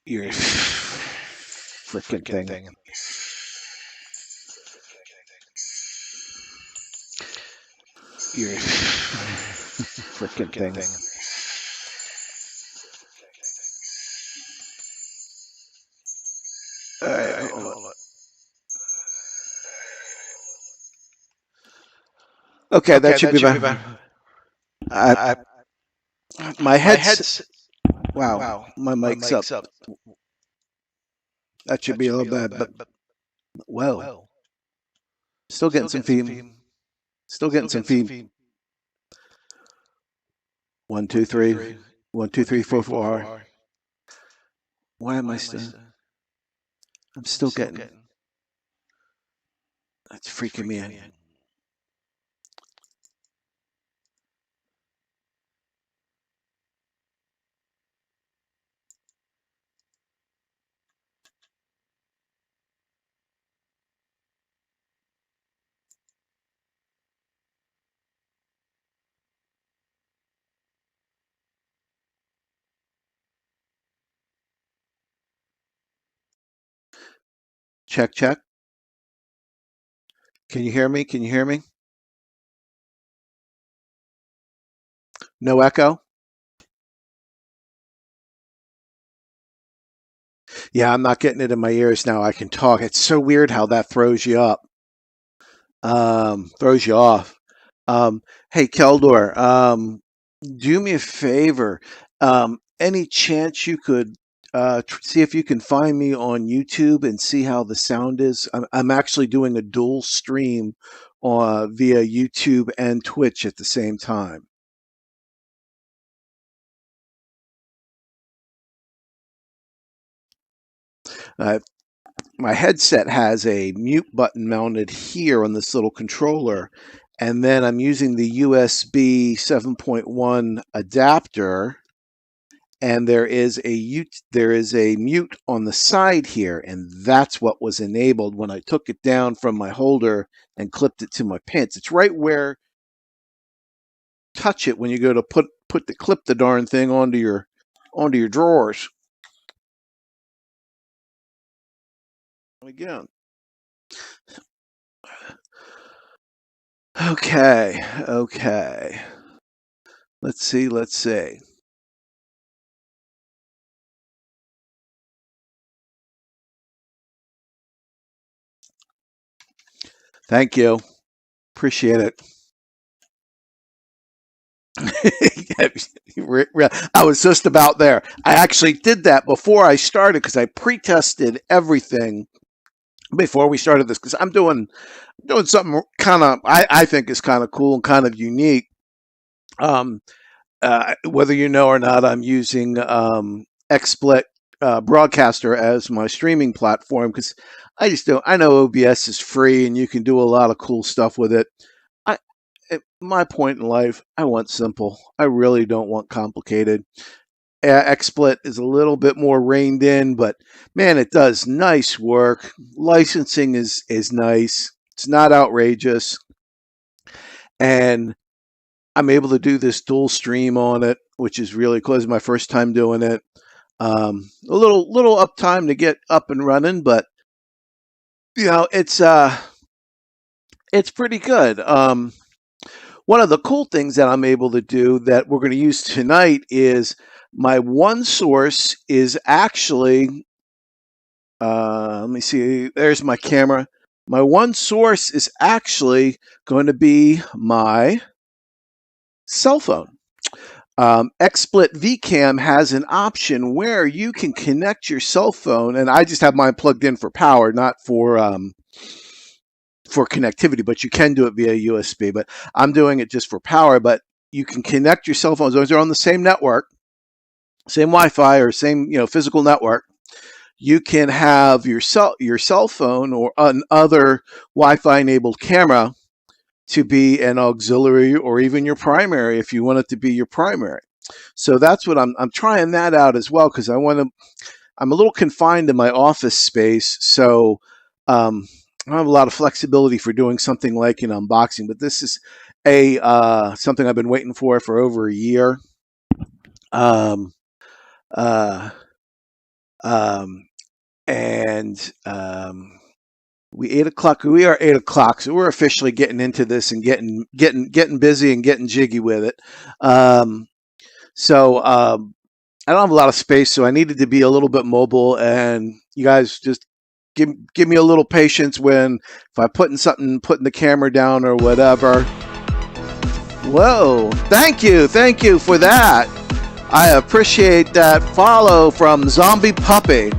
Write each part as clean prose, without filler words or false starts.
Your frickin' thing. Your frickin' thing. All right, hold on. Okay, that should be better. My head's wow. My mic's up. That should be a little bad, but whoa, still getting some feed. Still getting some feed. 1, 2, 3. 1, 2, 3, 4, 4. Why am I still? I'm still getting. That's freaking me out. Check, check. Can you hear me? Can you hear me? No echo? Yeah, I'm not getting it in my ears now. I can talk. It's so weird how that throws you up. Throws you off. Hey, Keldor, do me a favor. Any chance you could see if you can find me on YouTube and see how the sound is? I'm actually doing a dual stream via YouTube and Twitch at the same time. Uh, my headset has a mute button mounted here on this little controller, and then I'm using the USB 7.1 adapter, and there is a mute on the side here, and that's what was enabled when I took it down from my holder and clipped it to my pants. It's right where touch it when you go to clip the darn thing onto your drawers. Again. Okay. Let's see. Thank you. Appreciate it. I was just about there. I actually did that before I started because I pre-tested everything before we started this because I'm doing something kind of I think is kind of cool and kind of unique. Whether you know or not, I'm using XSplit Broadcaster as my streaming platform because I just don't. I know OBS is free and you can do a lot of cool stuff with it. At my point in life, I want simple. I really don't want complicated. XSplit is a little bit more reined in, but man, it does nice work. Licensing is nice. It's not outrageous, and I'm able to do this dual stream on it, which is really cool. It's my first time doing it. A little uptime to get up and running, but it's pretty good. One of the cool things that I'm able to do that we're going to use tonight is my one source is actually, let me see, there's my camera. My one source is actually going to be my cell phone. XSplit VCam has an option where you can connect your cell phone, and I just have mine plugged in for power, not for connectivity, but you can do it via USB. But I'm doing it just for power. But you can connect your cell phones; those are on the same network, same Wi-Fi or same physical network. You can have your cell phone or another Wi-Fi enabled camera to be an auxiliary or even your primary if you want it to be your primary. So that's what I'm trying that out as well because I'm a little confined in my office space, so I don't have a lot of flexibility for doing something like an unboxing. But this is something I've been waiting for over a year. Um, uh, Um, and we 8 o'clock. We are 8 o'clock, so we're officially getting into this and getting busy and getting jiggy with it. Um, so I don't have a lot of space, so I needed to be a little bit mobile. And you guys just give me a little patience when if I putting the camera down or whatever. Whoa! Thank you for that. I appreciate that follow from Zombie Puppy.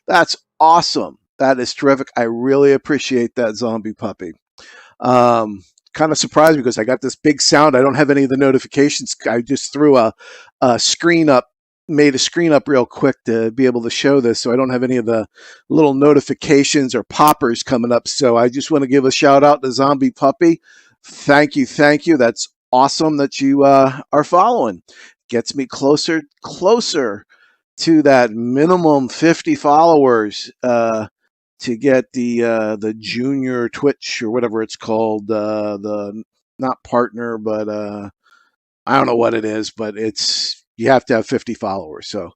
That's awesome. That is terrific. I really appreciate that, Zombie Puppy. Um, Kind of surprised because I got this big sound. I don't have any of the notifications. I just threw a screen up, made a screen up real quick to be able to show this. So I don't have any of the little notifications or poppers coming up. So I just want to give a shout out to Zombie Puppy. Thank you. Thank you. That's awesome that you are following. Gets me closer to that minimum 50 followers. To get the junior Twitch or whatever it's called, the not partner, but I don't know what it is, but it's you have to have 50 followers. So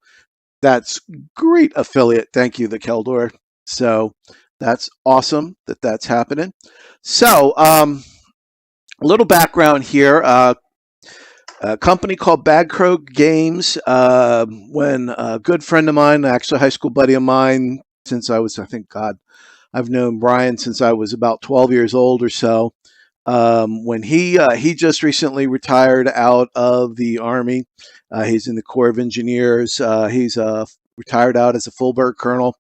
that's great affiliate. Thank you, the Keldor. So that's awesome that that's happening. So a little background here. A company called Bad Crow Games. When a good friend of mine, actually a high school buddy of mine, since I was, I think, God, I've known Brian since I was about 12 years old or so. When he just recently retired out of the Army, he's in the Corps of Engineers. He's retired out as a full bird colonel,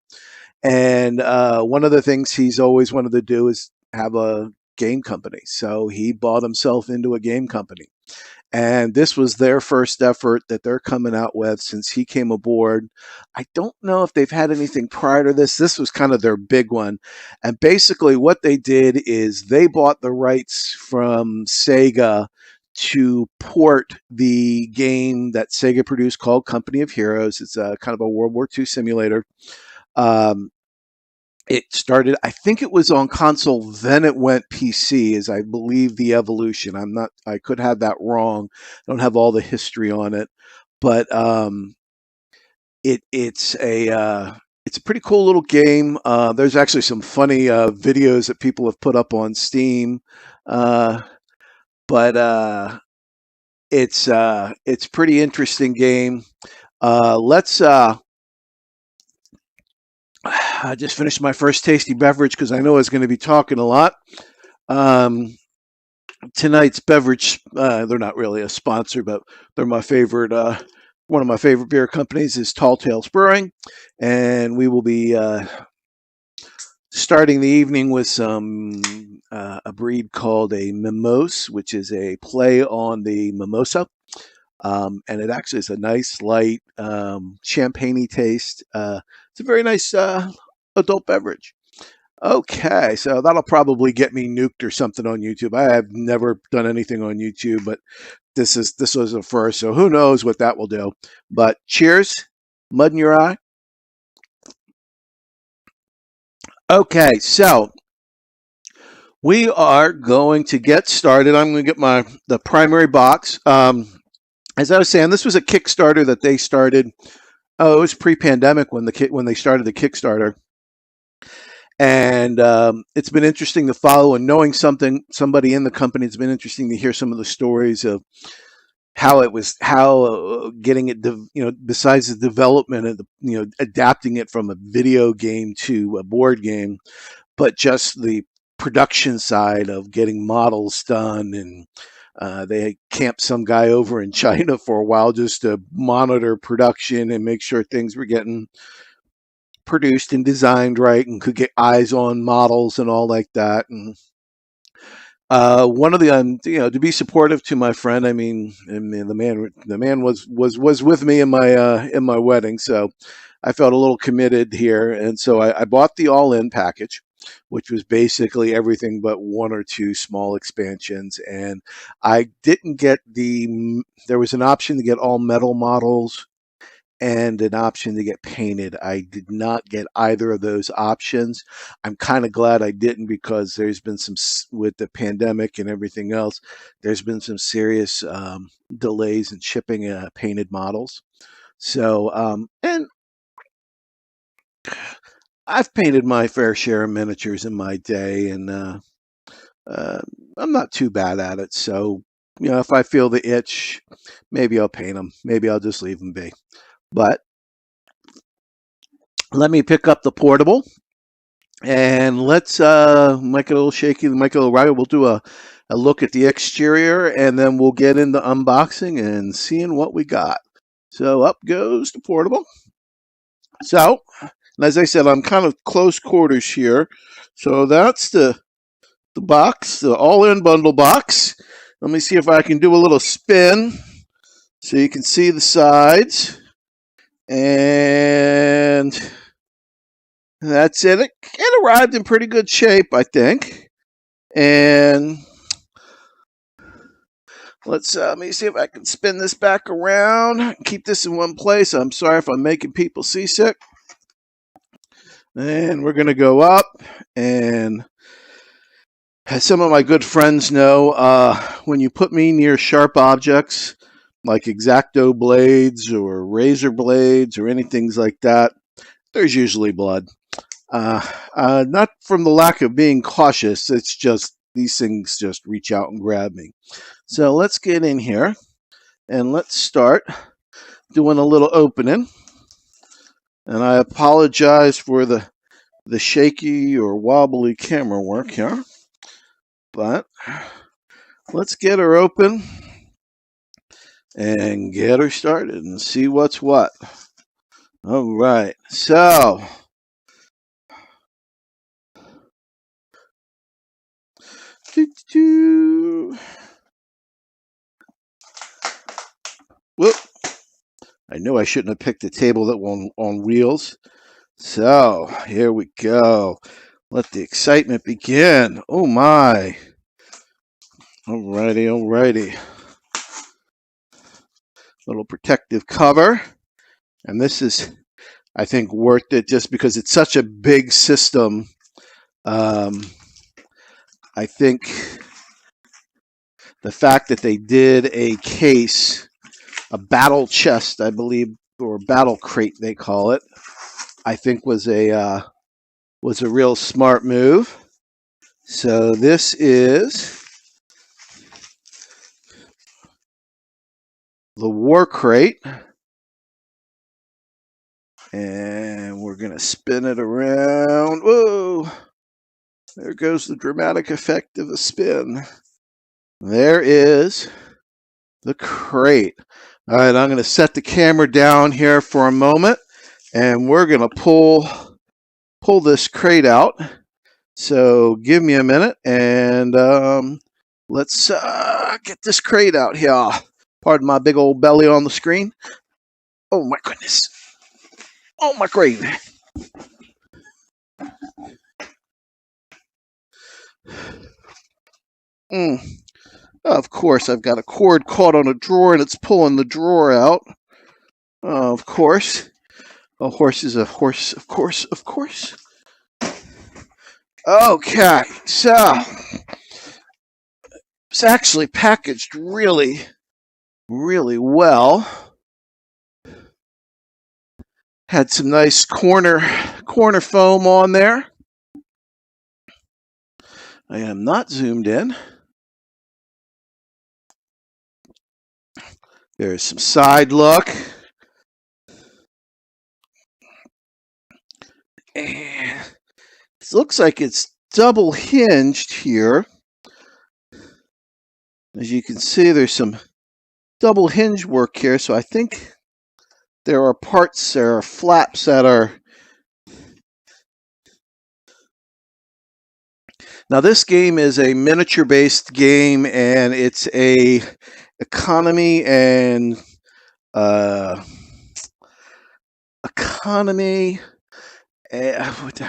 and one of the things he's always wanted to do is have a game company. So he bought himself into a game company. And this was their first effort that they're coming out with since he came aboard. I don't know if they've had anything prior to this. This was kind of their big one. And basically, what they did is they bought the rights from Sega to port the game that Sega produced called Company of Heroes. It's a kind of a World War II simulator. Um, it started, I think it was on console, then it went PC, is I believe the evolution. I could have that wrong. I don't have all the history on it, but it's a pretty cool little game. There's actually some funny videos that people have put up on Steam, uh, but it's pretty interesting game. Let's I just finished my first tasty beverage because I know I was going to be talking a lot. Um, Tonight's beverage, they're not really a sponsor, but they're my favorite. One of my favorite beer companies is Tall Tales Brewing, and we will be starting the evening with some a breed called a mimosa, which is a play on the mimosa. And it actually is a nice, light, champagne-y taste. It's a very nice adult beverage. Okay, so that'll probably get me nuked or something on YouTube. I have never done anything on YouTube, but this was a first, so who knows what that will do. But cheers, mud in your eye. Okay, so we are going to get started. I'm going to get the primary box. As I was saying, this was a Kickstarter that they started. Oh, it was pre-pandemic when they started the Kickstarter, and it's been interesting to follow and knowing somebody in the company. It's been interesting to hear some of the stories of how getting it, besides the development and adapting it from a video game to a board game, but just the production side of getting models done. And they camped some guy over in China for a while just to monitor production and make sure things were getting produced and designed right and could get eyes on models and all like that. And one of the to be supportive to my friend. I mean the man was with me in my wedding, so I felt a little committed here, and so I bought the all-in package, which was basically everything but one or two small expansions. And I didn't get there was an option to get all metal models and an option to get painted. I did not get either of those options. I'm kind of glad I didn't because there's been with the pandemic and everything else, there's been some serious delays in shipping painted models. So, and I've painted my fair share of miniatures in my day, and I'm not too bad at it. So, if I feel the itch, maybe I'll paint them. Maybe I'll just leave them be. But let me pick up the portable, and let's make it a little shaky, make it a little right. We'll do a look at the exterior, and then we'll get into unboxing and seeing what we got. So up goes the portable. So, as I said, I'm kind of close quarters here. So that's the box, the all-in bundle box. Let me see if I can do a little spin so you can see the sides. And that's it. It arrived in pretty good shape, I think. And let me see if I can spin this back around. Keep this in one place. I'm sorry if I'm making people seasick. And we're going to go up, and as some of my good friends know, when you put me near sharp objects like X-Acto blades or razor blades or anything like that, there's usually blood. Not from the lack of being cautious, it's just these things just reach out and grab me. So let's get in here and let's start doing a little opening. And I apologize for the shaky or wobbly camera work here. But let's get her open and get her started and see what's what. All right, so whoop! I knew I shouldn't have picked a table that was on wheels. So here we go. Let the excitement begin. Oh my! Alrighty, alrighty. Little protective cover, and this is, I think, worth it just because it's such a big system. I think the fact that they did a case, a battle chest, I believe, or battle crate they call it, I think was a real smart move. So this is the war crate, and we're gonna spin it around. Whoa! There goes the dramatic effect of a spin. There is the crate. All right, I'm going to set the camera down here for a moment, and we're going to pull this crate out. So give me a minute, and let's get this crate out here. Pardon my big old belly on the screen. Oh my goodness. Oh my gravy. Of course, I've got a cord caught on a drawer, and it's pulling the drawer out. Of course. A horse is a horse, of course, of course. Okay, so it's actually packaged really, really well. Had some nice corner foam on there. I am not zoomed in. There's some side look. And it looks like it's double hinged here. As you can see, there's some double hinge work here, so I think there are parts, there are flaps that are... Now this game is a miniature based game, and it's a economy and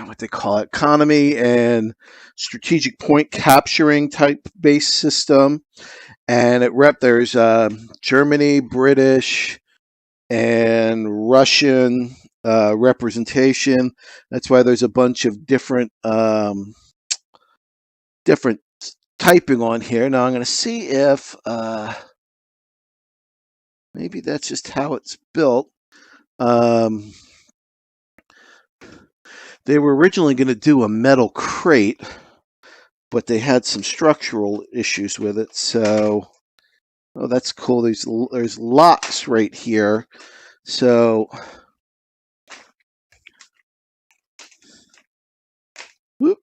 what they call it, economy and strategic point capturing type base system. And there's Germany, British, and Russian representation. That's why there's a bunch of different typing on here. Now I'm going to see if maybe that's just how it's built. They were originally going to do a metal crate, but they had some structural issues with it. So, oh, that's cool. There's locks right here. So, whoop,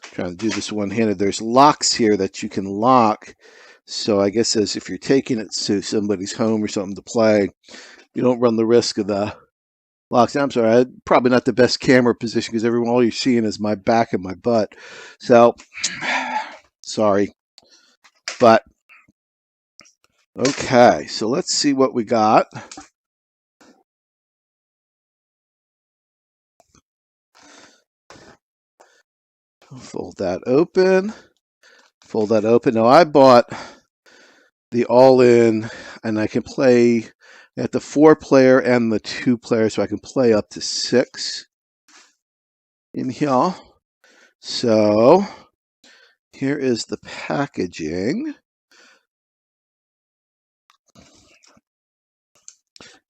trying to do this one-handed. There's locks here that you can lock. So I guess as if you're taking it to somebody's home or something to play, you don't run the risk of the locks. I'm sorry, probably not the best camera position because all you're seeing is my back and my butt. So, sorry. But, okay, so let's see what we got. Fold that open. Fold that open. Now, I bought the all-in, and I can play at the 4-player and the 2-player, so I can play up to 6 in here. So, here is the packaging.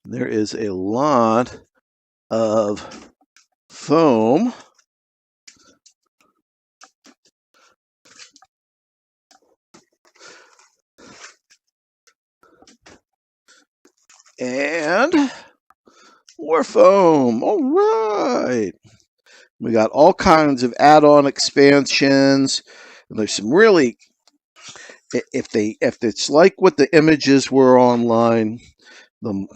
There is a lot of foam. And more foam. All right. We got all kinds of add-on expansions. And there's some really, if it's like what the images were online, man,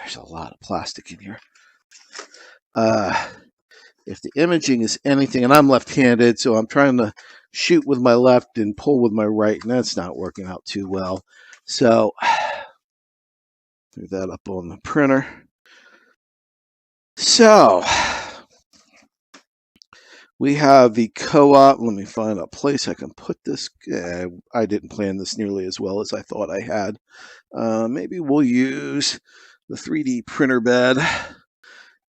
there's a lot of plastic in here. If the imaging is anything, and I'm left-handed, so I'm trying to shoot with my left and pull with my right, and that's not working out too well. So, throw that up on the printer. So, we have the co-op. Let me find a place I can put this. I didn't plan this nearly as well as I thought I had. Maybe we'll use the 3D printer bed,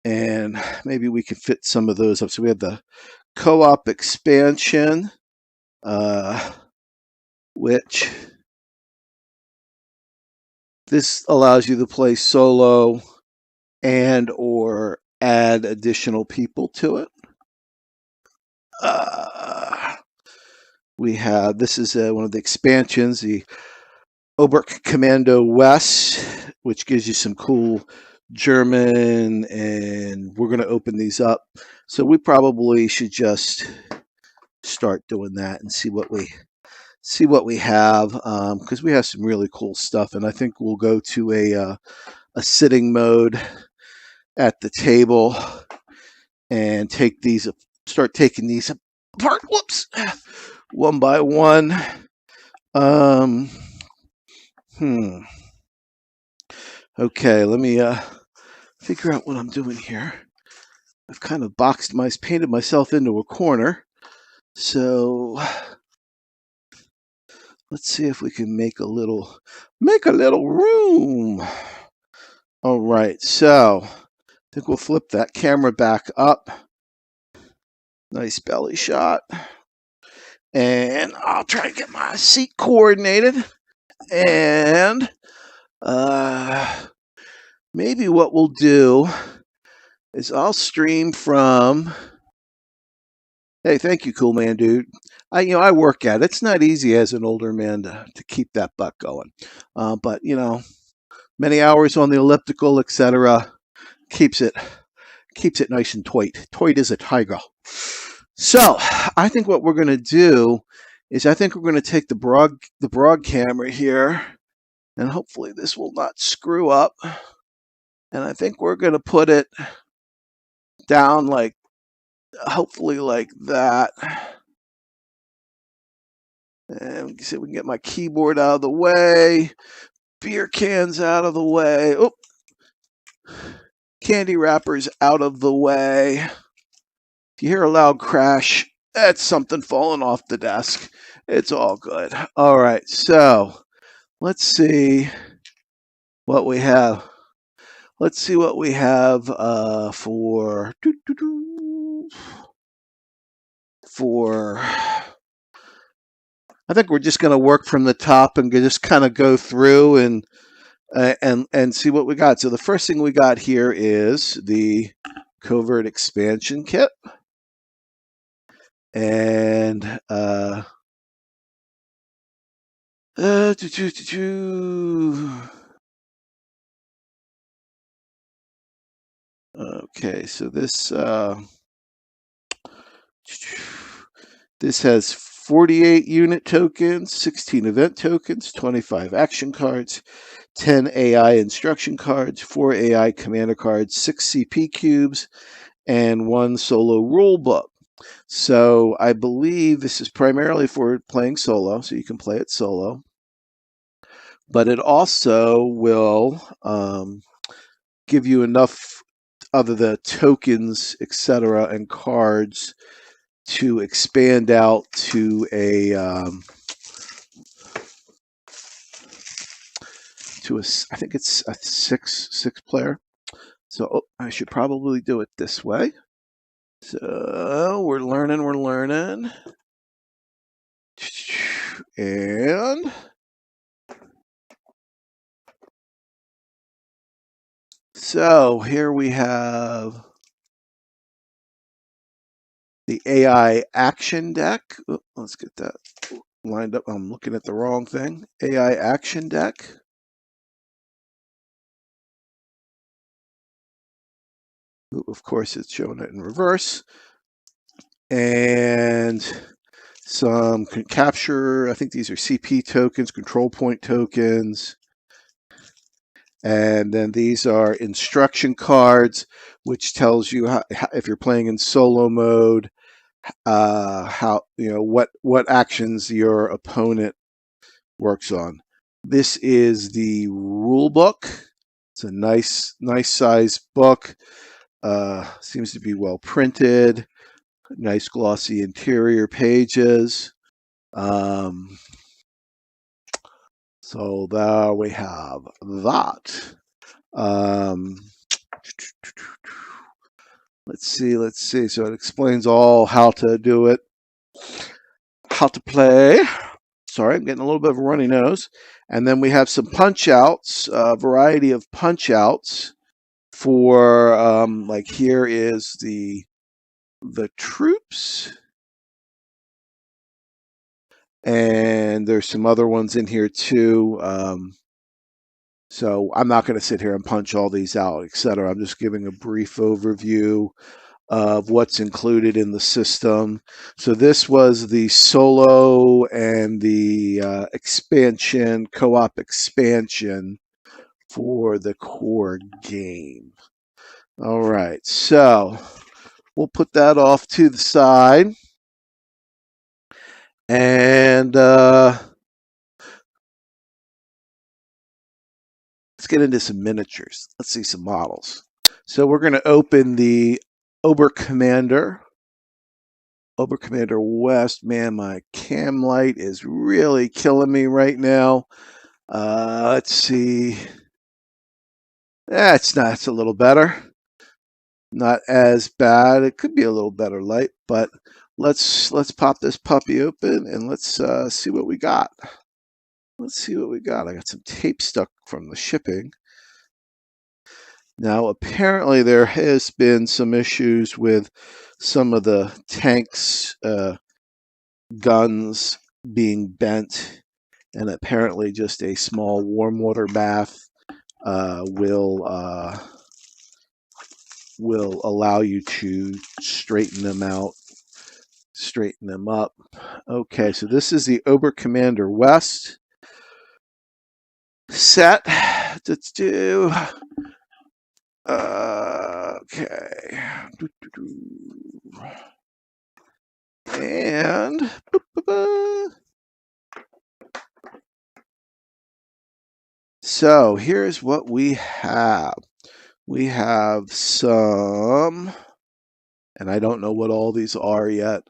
and maybe we could fit some of those up. So we have the co-op expansion, which this allows you to play solo and or add additional people to it. We have, this is one of the expansions, the Oberk Commando West, which gives you some cool German, and we're going to open these up. So we probably should just start doing that and see what we have, because we have some really cool stuff, and I think we'll go to a sitting mode at the table and start taking these apart. Whoops, one by one. Okay, let me figure out what I'm doing here. I've kind of painted myself into a corner. So let's see if we can make a little room. All right, so I think we'll flip that camera back up. Nice belly shot. And I'll try to get my seat coordinated. And maybe what we'll do is I'll stream from. Hey, thank you, cool man, dude. I work at it. It's not easy as an older man to keep that butt going. But many hours on the elliptical, etc., keeps it nice and toit. Toit is a tiger. So I think what we're going to do is I think we're going to take the broad camera here, and hopefully this will not screw up. And I think we're going to put it down hopefully like that. And we can see we can get my keyboard out of the way, beer cans out of the way. Oh, candy wrappers out of the way. If you hear a loud crash, that's something falling off the desk. It's all good. All right, so let's see what we have. Let's see what we have for. I think we're just going to work from the top and just kind of go through and see what we got. So the first thing we got here is the covert expansion kit, and okay, so this has 48 unit tokens, 16 event tokens, 25 action cards, 10 AI instruction cards, 4 AI commander cards, 6 CP cubes, and 1 solo rule book. So I believe this is primarily for playing solo, so you can play it solo. But it also will give you enough of the tokens, etc., and cards to expand out to a I think it's a six player. So I should probably do it this way. So we're learning. And so here we have the AI action deck. Let's get that lined up. I'm looking at the wrong thing. AI action deck. Of course, it's showing it in reverse. And some capture, I think these are CP tokens, control point tokens. And then these are instruction cards, which tells you how, if you're playing in solo mode, how, what actions your opponent works on. This is the rule book. It's a nice size book. Seems to be well printed. Nice glossy interior pages. So there we have that. Let's see. So it explains all how to do it, how to play. Sorry, I'm getting a little bit of a runny nose. And then we have some punch outs, a variety of punch outs for, like here is the troops. And there's some other ones in here too. So I'm not going to sit here and punch all these out, etc. I'm just giving a brief overview of what's included in the system. So this was the solo and the expansion, co-op expansion for the core game. All right, so we'll put that off to the side. And let's get into some miniatures. Let's see some models. So we're going to open the Obercommander West. Man, my cam light is really killing me right now. Let's see. It's a little better. Not as bad. It could be a little better light, but let's pop this puppy open and let's see what we got. I got some tape stuck from the shipping. Now, apparently there has been some issues with some of the tanks' guns being bent, and apparently just a small warm water bath will allow you to straighten them out, straighten them up. Okay, so this is the Obercommander West set. Let's do. Okay. And so here's what we have. We have some, and I don't know what all these are yet.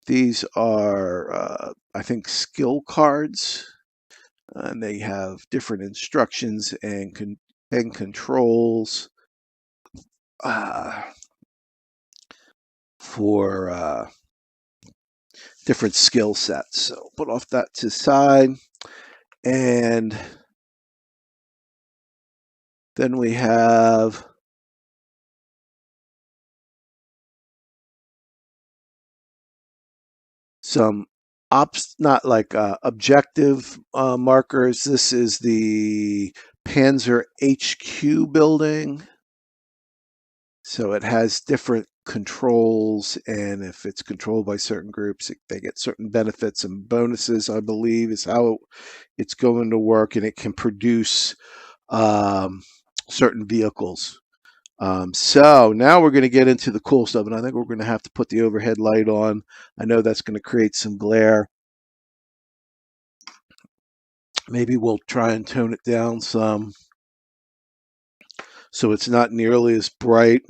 These are, I think, skill cards, and they have different instructions and controls for different skill sets. So put off that to the side, and then we have some not like objective markers. This is the Panzer HQ building. So it has different controls, and if it's controlled by certain groups, they get certain benefits and bonuses, I believe, is how it's going to work, and it can produce certain vehicles. So now we're going to get into the cool stuff, and I think we're going to have to put the overhead light on. I know that's going to create some glare. Maybe we'll try and tone it down some so it's not nearly as bright.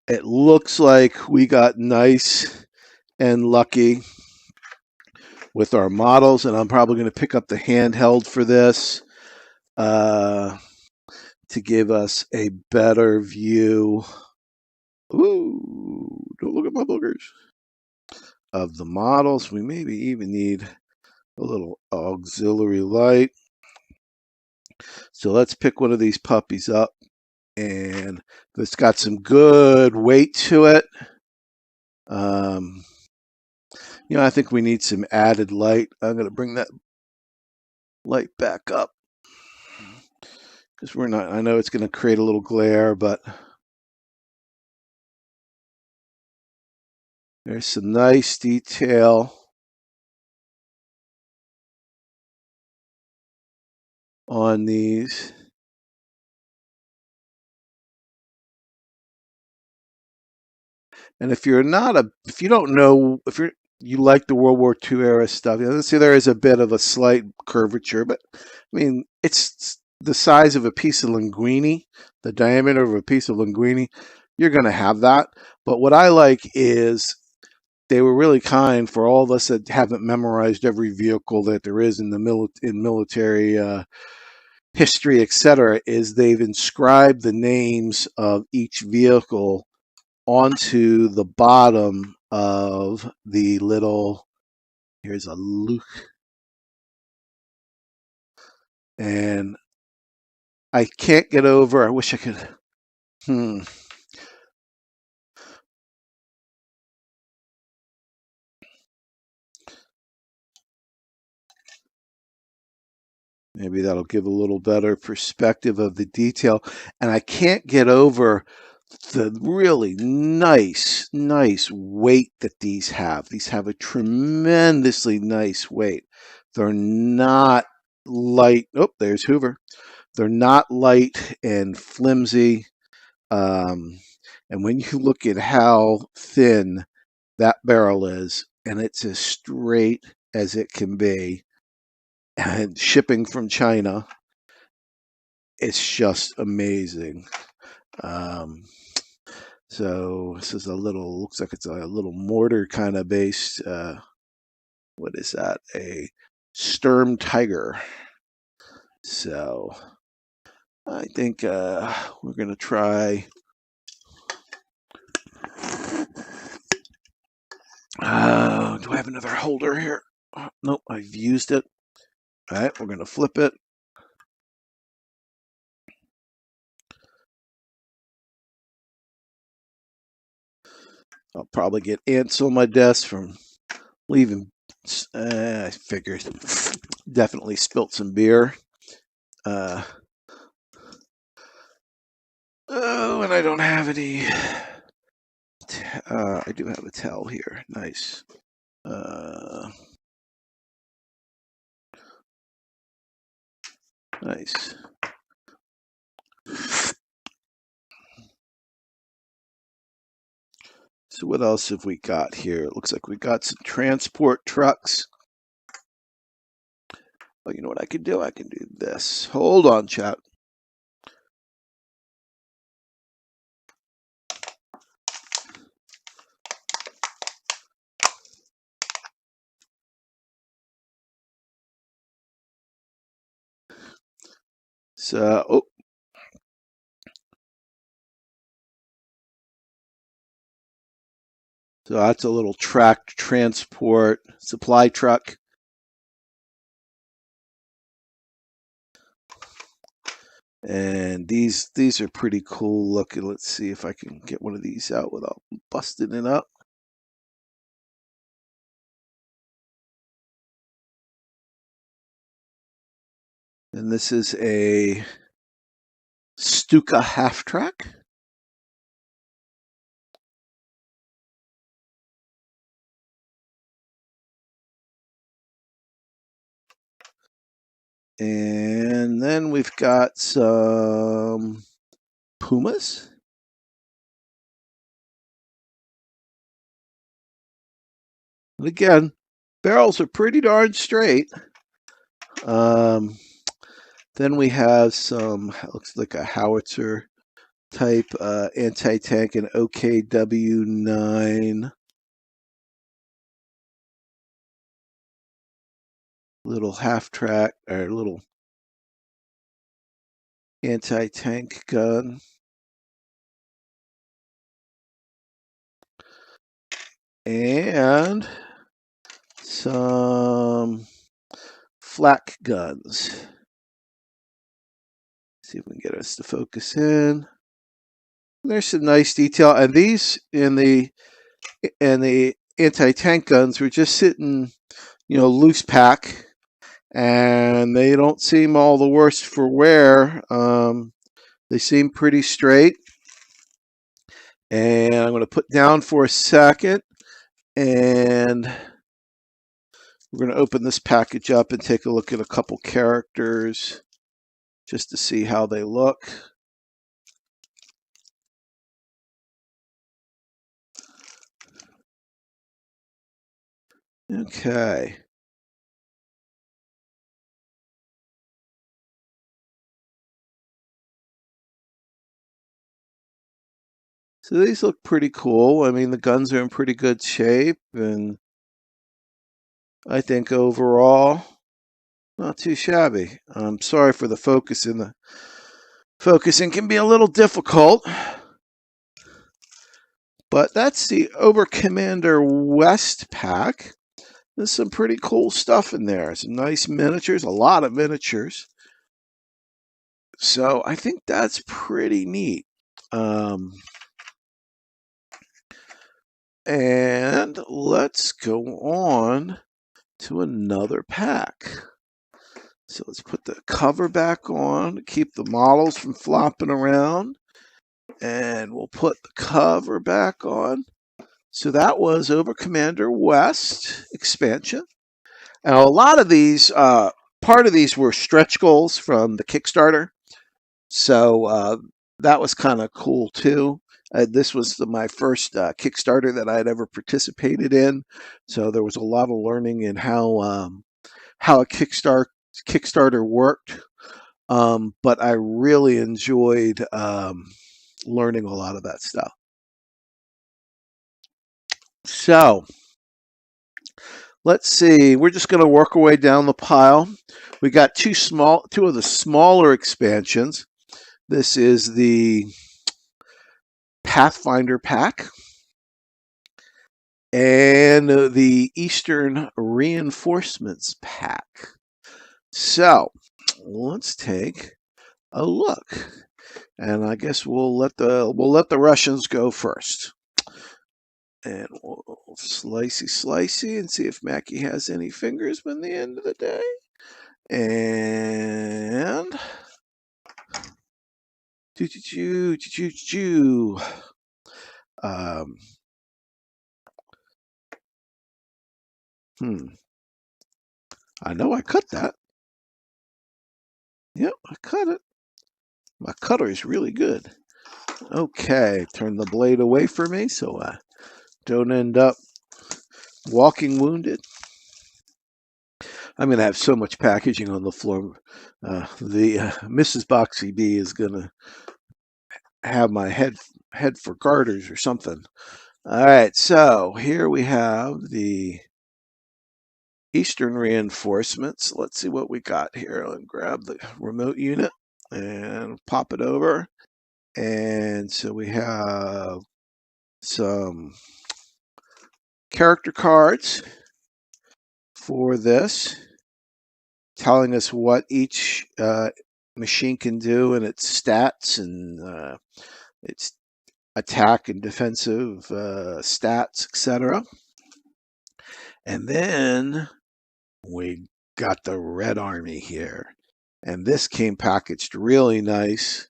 It looks like we got nice and lucky with our models, and I'm probably going to pick up the handheld for this to give us a better view. Ooh, don't look at my boogers. Of the models. We maybe even need a little auxiliary light. So let's pick one of these puppies up, and it's got some good weight to it. I think we need some added light. I'm going to bring that light back up because we're not, I know it's going to create a little glare, but there's some nice detail on these. And if you don't know, if you like the World War II era stuff, let's see, there is a bit of a slight curvature, but I mean, it's the size of a piece of linguine, the diameter of a piece of linguine. You're going to have that. But what I like is they were really kind for all of us that haven't memorized every vehicle that there is in the military history, etc. Is they've inscribed the names of each vehicle onto the bottom of the little, here's a loop, and I can't get over, I wish I could, maybe that'll give a little better perspective of the detail. And I can't get over the really nice weight that these have. These have a tremendously nice weight. They're not light. Oh, there's Hoover. They're not light and flimsy. And when you look at how thin that barrel is, and it's as straight as it can be, and shipping from China, it's just amazing. So this is looks like it's a little mortar kind of based, what is that? A Sturm Tiger. So I think we're going to try. Do I have another holder here? Nope, I've used it. All right, we're going to flip it. I'll probably get ants on my desk from leaving. I figured. Definitely spilt some beer. Oh, and I don't have any. I do have a towel here. Nice. Nice. So what else have we got here? It looks like we got some transport trucks. Oh, you know what I can do? I can do this. Hold on, chat. So, oh. So that's a little tracked transport supply truck. And these are pretty cool looking. Let's see if I can get one of these out without busting it up. And this is a Stuka half track. And then we've got some Pumas. And again, barrels are pretty darn straight. Then we have some, looks like a howitzer type anti-tank, and OKW9. Little half track, or little anti-tank gun. And some flak guns. See if we can get us to focus in. There's some nice detail, and these in the anti-tank guns were just sitting, loose pack, and they don't seem all the worse for wear. They seem pretty straight. And I'm going to put down for a second, and we're going to open this package up and take a look at a couple characters just to see how they look. Okay. So these look pretty cool. I mean, the guns are in pretty good shape, and I think overall, not too shabby. I'm sorry for the focusing. The focusing can be a little difficult, but that's the Obercommander West pack. There's some pretty cool stuff in there. Some nice miniatures, a lot of miniatures. So I think that's pretty neat. And let's go on to another pack. So let's put the cover back on to keep the models from flopping around. And we'll put the cover back on. So that was Obercommander West expansion. And a lot of these, part of these were stretch goals from the Kickstarter. So that was kind of cool too. This was my first Kickstarter that I had ever participated in. So there was a lot of learning in how a Kickstarter worked. But I really enjoyed learning a lot of that stuff. So let's see. We're just going to work our way down the pile. We got two of the smaller expansions. This is the Pathfinder pack and the Eastern Reinforcements pack. So let's take a look, and I guess we'll let the Russians go first. And we'll slicey and see if Mackie has any fingers by the end of the day. And I know I cut that. Yep, I cut it. My cutter is really good. Okay, turn the blade away from me so I don't end up walking wounded. I'm going to have so much packaging on the floor. Mrs. Boxy B is going to have my head for garters or something. All right, so here we have the Eastern Reinforcements. Let's see what we got here. I'll grab the remote unit and pop it over. And so we have some character cards for this, telling us what each machine can do and its stats and its attack and defensive stats, etc. And then we got the Red Army here. And this came packaged really nice.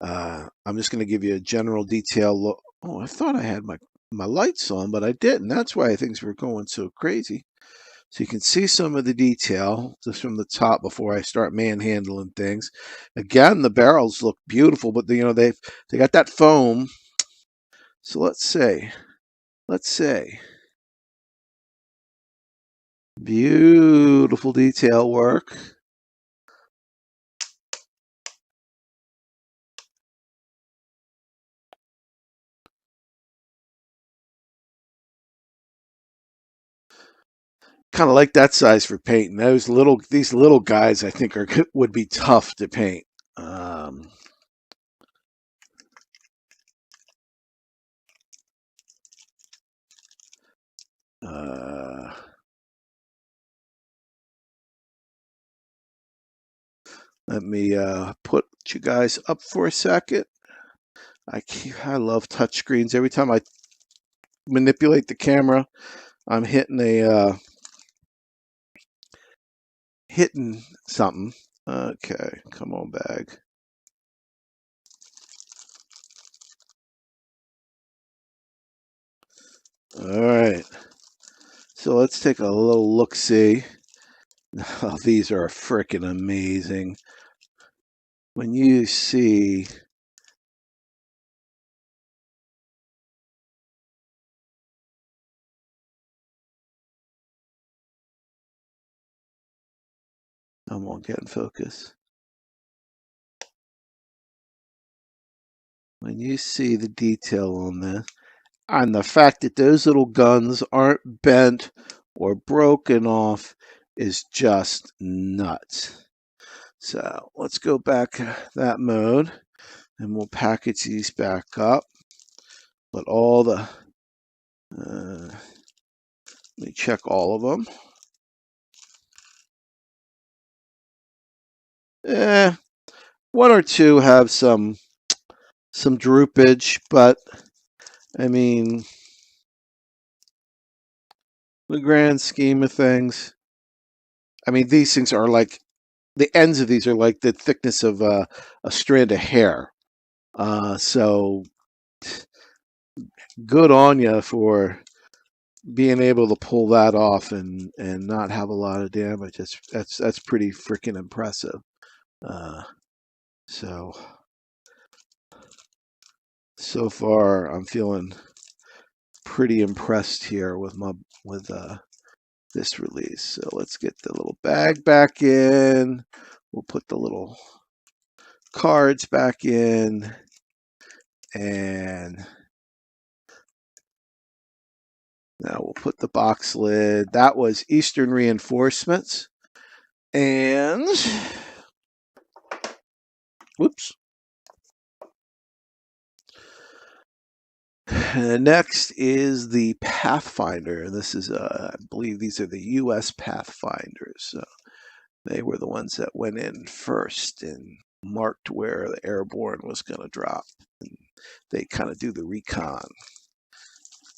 I'm just going to give you a general detail look. Oh, I thought I had my lights on, but I didn't. That's why things were going so crazy. So you can see some of the detail just from the top before I start manhandling things. Again, the barrels look beautiful, but they got that foam. So let's say beautiful detail work. Kind of like that size for painting. These little guys, I think, would be tough to paint. Uh, Let me put you guys up for a second. I love touchscreens. Every time I manipulate the camera, I'm hitting something. Okay, come on, bag. All right. So let's take a little look-see. Oh, these are freaking amazing. When you see I'm gonna get in focus. When you see the detail on this, and the fact that those little guns aren't bent or broken off is just nuts. So let's go back that mode and we'll package these back up. But all the, let me check all of them. One or two have some droopage, but I mean, the grand scheme of things, I mean, these things are like, the ends of these are like the thickness of a strand of hair. So good on you for being able to pull that off and not have a lot of damage. That's pretty freaking impressive. So far I'm feeling pretty impressed here with this release. So let's get the little bag back in. We'll put the little cards back in, and now we'll put the box lid. That was Eastern Reinforcements. And whoops. Next is the Pathfinder. This is, I believe these are the U.S. Pathfinders. So they were the ones that went in first and marked where the airborne was going to drop. And they kind of do the recon,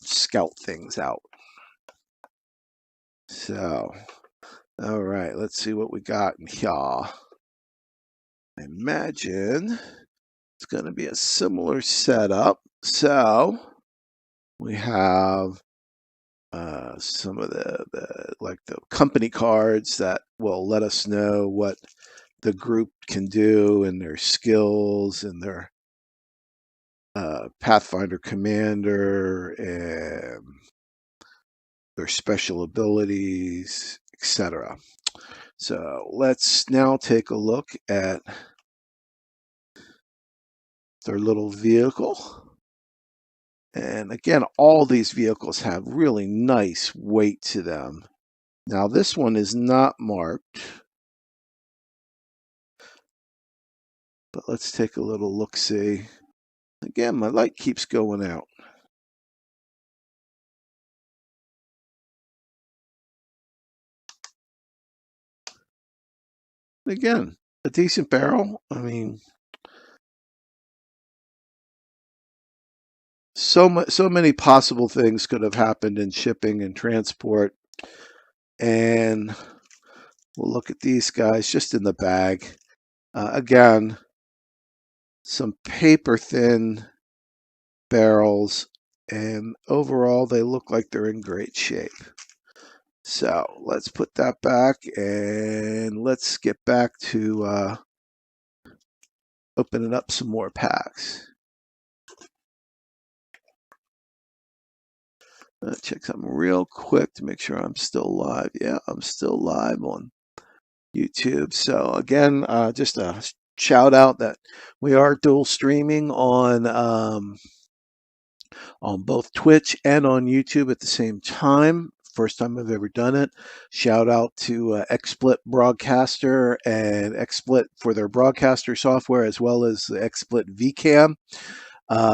scout things out. So, all right, let's see what we got in here. I imagine it's going to be a similar setup. So we have some of the company cards that will let us know what the group can do and their skills and their Pathfinder commander and their special abilities, etc. So let's now take a look at their little vehicle. And again, all these vehicles have really nice weight to them. Now this one is not marked, but let's take a little look-see. Again, my light keeps going out. Again, a decent barrel. I mean, so many possible things could have happened in shipping and transport, and We'll look at these guys just in the bag. Again, some paper thin barrels, and overall they look like they're in great shape. So let's put that back, and let's get back to opening up some more packs. Check something real quick to make sure I'm still live. Yeah, I'm still live on YouTube. So again, just a shout out that we are dual streaming on both Twitch and on YouTube at the same time. First time I've ever done it. Shout out to XSplit Broadcaster and XSplit for their broadcaster software, as well as the XSplit VCam,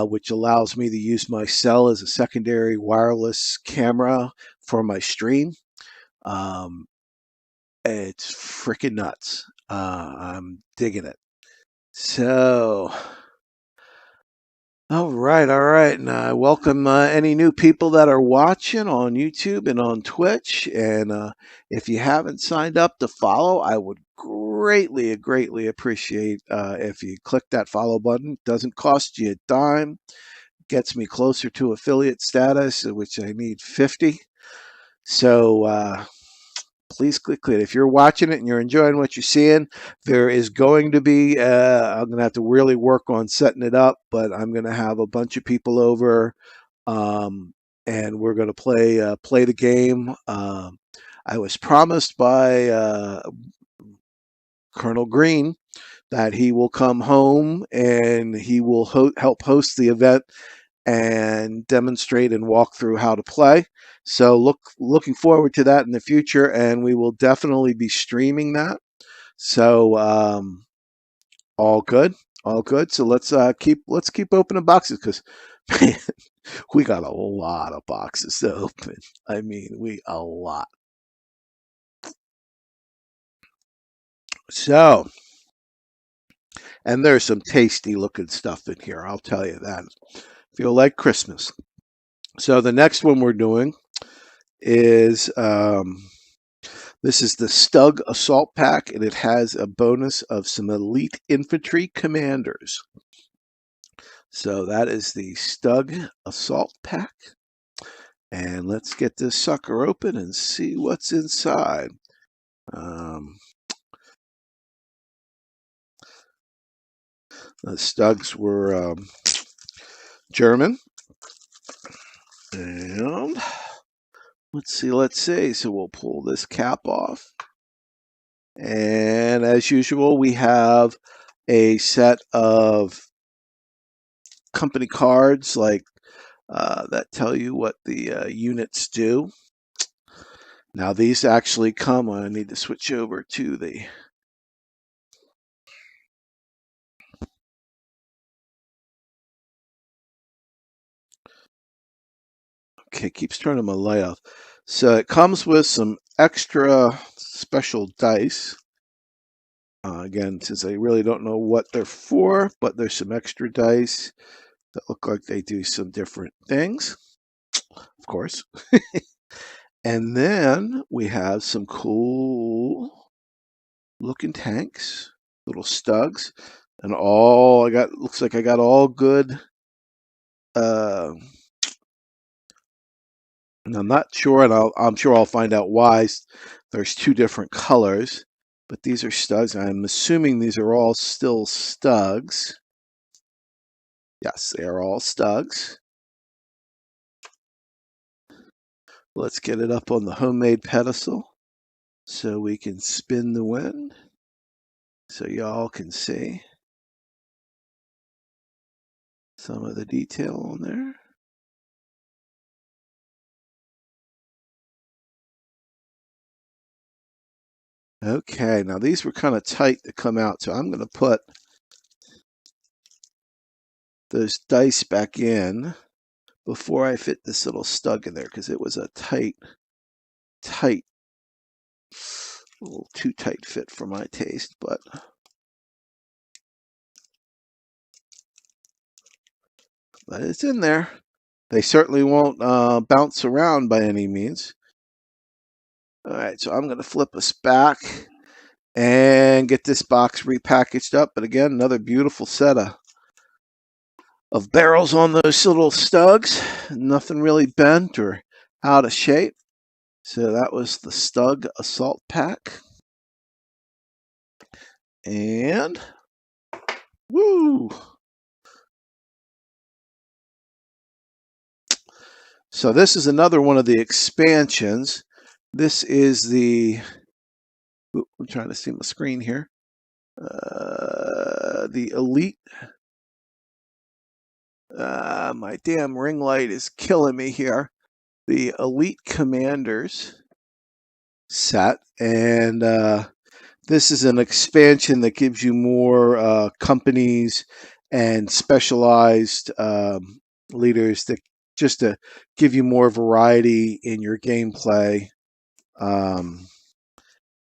which allows me to use my cell as a secondary wireless camera for my stream. It's freaking nuts. I'm digging it. So, all right. And I welcome any new people that are watching on YouTube and on Twitch. And if you haven't signed up to follow, I would greatly appreciate if you click that follow button. It doesn't cost you a dime. Gets me closer to affiliate status, which I need 50. So please click it. If you're watching it and you're enjoying what you're seeing, there is going to be, I'm going to have to really work on setting it up, but I'm going to have a bunch of people over, and we're going to play the game. I was promised by Colonel Green that he will come home and he will help host the event and demonstrate and walk through how to play. So looking forward to that in the future, and we will definitely be streaming that. So all good, all good. So let's keep opening boxes, because man, we got a lot of boxes to open. I mean, a lot. So, and there's some tasty looking stuff in here. I'll tell you that. Feel like Christmas. So the next one we're doing is this is the Stug Assault Pack, and it has a bonus of some Elite Infantry Commanders. So that is the Stug Assault Pack. And let's get this sucker open and see what's inside. The Stugs were German. And let's see. So we'll pull this cap off. And as usual, we have a set of company cards like that tell you what the units do. Now these actually come, I need to switch over to the okay, keeps turning my light off. So it comes with some extra special dice. Again, since I really don't know what they're for, but there's some extra dice that look like they do some different things, of course. And then we have some cool looking tanks, little Stugs, and all I got looks like I got all good. And I'm not sure, and I'm sure I'll find out why there's two different colors, but these are Stugs. I'm assuming these are all still Stugs. Yes, they are all Stugs. Let's get it up on the homemade pedestal so we can spin the wind so y'all can see some of the detail on there. Okay, now these were kind of tight to come out, so I'm going to put those dice back in before I fit this little Stug in there, because it was a tight, a little too tight fit for my taste, but it's in there. They certainly won't bounce around by any means. All right, so I'm going to flip us back and get this box repackaged up. But again, another beautiful set of barrels on those little Stugs. Nothing really bent or out of shape. So that was the Stug Assault Pack. And woo! So this is another one of the expansions. This is the, I'm trying to see my screen here. The Elite. My damn ring light is killing me here. The Elite Commanders set, and this is an expansion that gives you more companies and specialized leaders that just to give you more variety in your gameplay.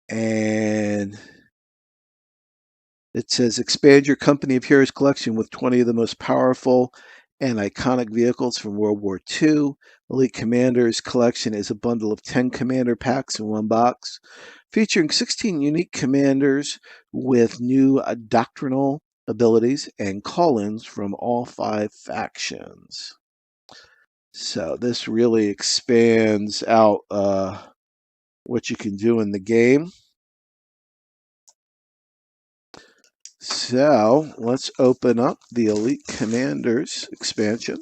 And it says expand your company of heroes collection with 20 of the most powerful and iconic vehicles from World War II. Elite Commanders collection is a bundle of 10 commander packs in one box, featuring 16 unique commanders with new doctrinal abilities and call-ins from all 5 factions. So this really expands out what you can do in the game. So let's open up the Elite Commanders expansion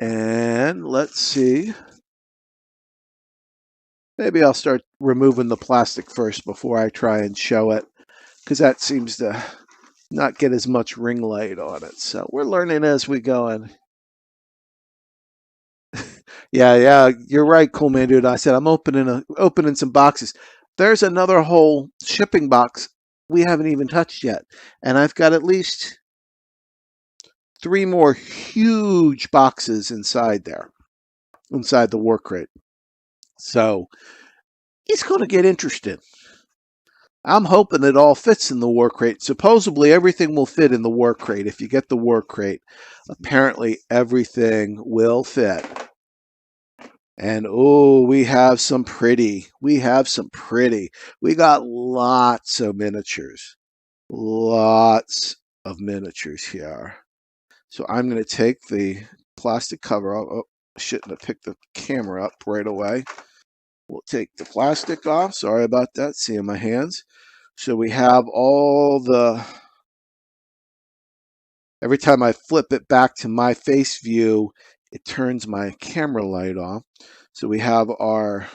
and let's see. Maybe I'll start removing the plastic first before I try and show it, because that seems to not get as much ring light on it. So we're learning as we go. And yeah, you're right, cool man, dude. I said I'm opening some boxes. There's another whole shipping box we haven't even touched yet, and I've got at least 3 more huge boxes inside there, inside the war crate. So it's going to get interesting. I'm hoping it all fits in the war crate. Supposedly everything will fit in the war crate. If you get the war crate, apparently everything will fit. And oh, we have some pretty. We got lots of miniatures. Lots of miniatures here. So I'm going to take the plastic cover off. Oh, I shouldn't have picked the camera up right away. We'll take the plastic off. Sorry about that. Seeing my hands. So we have all the... Every time I flip it back to my face view, it turns my camera light off. So we have our...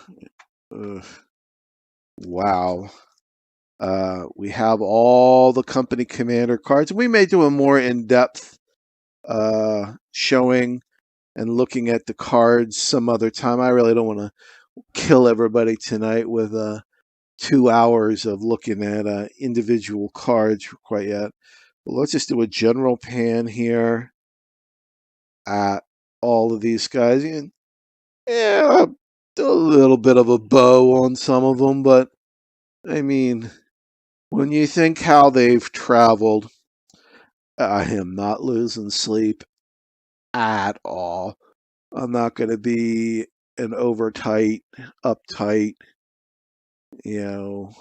wow. We have all the company commander cards. We may do a more in-depth showing and looking at the cards some other time. I really don't want to kill everybody tonight with 2 hours of looking at individual cards quite yet. But let's just do a general pan here at all of these guys. And yeah, a little bit of a bow on some of them, but I mean, when you think how they've traveled, I am not losing sleep at all. I'm not going to be an overtight, uptight, you know.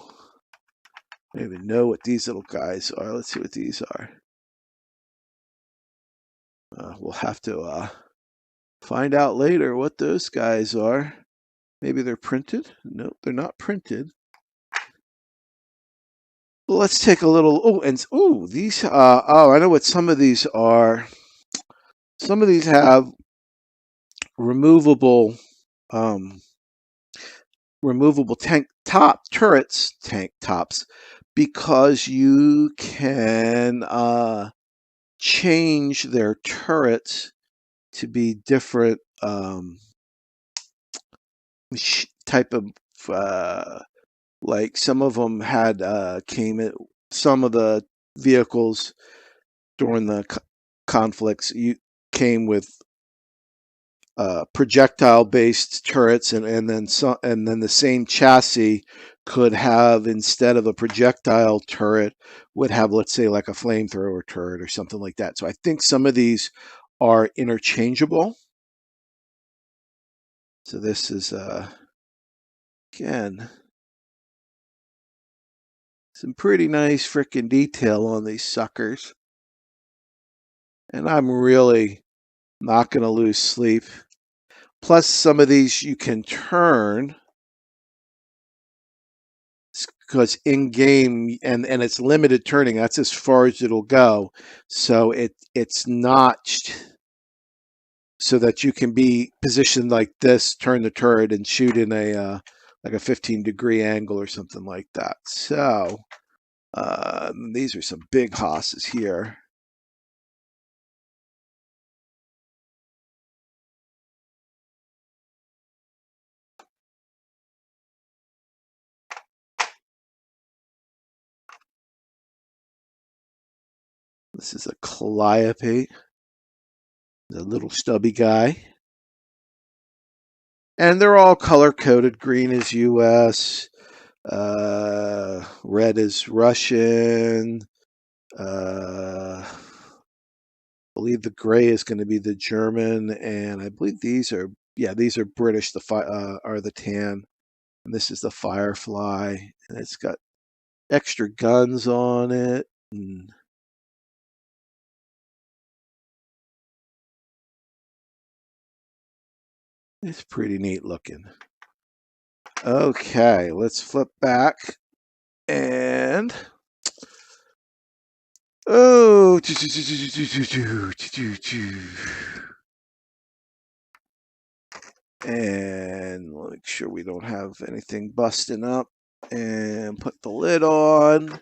I don't even know what these little guys are. Let's see what these are. We'll have to find out later what those guys are. Maybe they're printed? Nope, they're not printed. Well, let's take a little. Oh, and oh, these. Oh, I know what some of these are. Some of these have removable, removable tank tops, because you can change their turrets to be different type of like some of them had came in some of the vehicles during the conflicts you came with projectile based turrets, and then the same chassis could have, instead of a projectile turret, would have, let's say, like a flamethrower turret or something like that. So I think some of these are interchangeable. So this is Again, some pretty nice frickin' detail on these suckers. And I'm really not going to lose sleep. Plus, some of these you can turn because in game and it's limited turning. That's as far as it'll go. So it's notched so that you can be positioned like this, turn the turret, and shoot in a like a 15-degree angle or something like that. So these are some big hosses here. This is a Calliope, the little stubby guy. And they're all color-coded. Green is US, red is Russian, I believe the gray is going to be the German, and I believe these are, yeah, these are British, are the tan, and this is the Firefly, and it's got extra guns on it, and it's pretty neat looking. Okay, let's flip back, and oh, and make sure we don't have anything busting up, and put the lid on.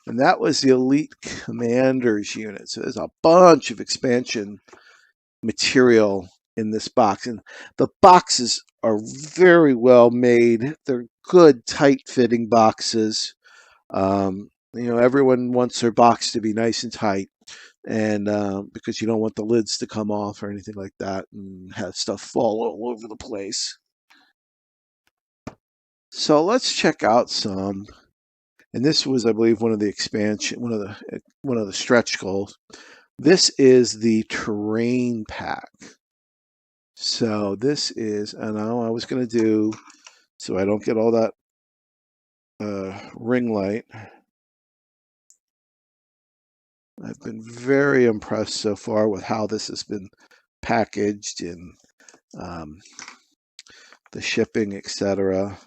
And that was the Elite Commanders unit. So there's a bunch of expansion material in this box. And the boxes are very well made. They're good, tight-fitting boxes. Everyone wants their box to be nice and tight. And because you don't want the lids to come off or anything like that and have stuff fall all over the place. So let's check out some. And this was, I believe, one of the stretch goals. This is the terrain pack. So this is, and I was going to do, so I don't get all that ring light. I've been very impressed so far with how this has been packaged and the shipping, etc.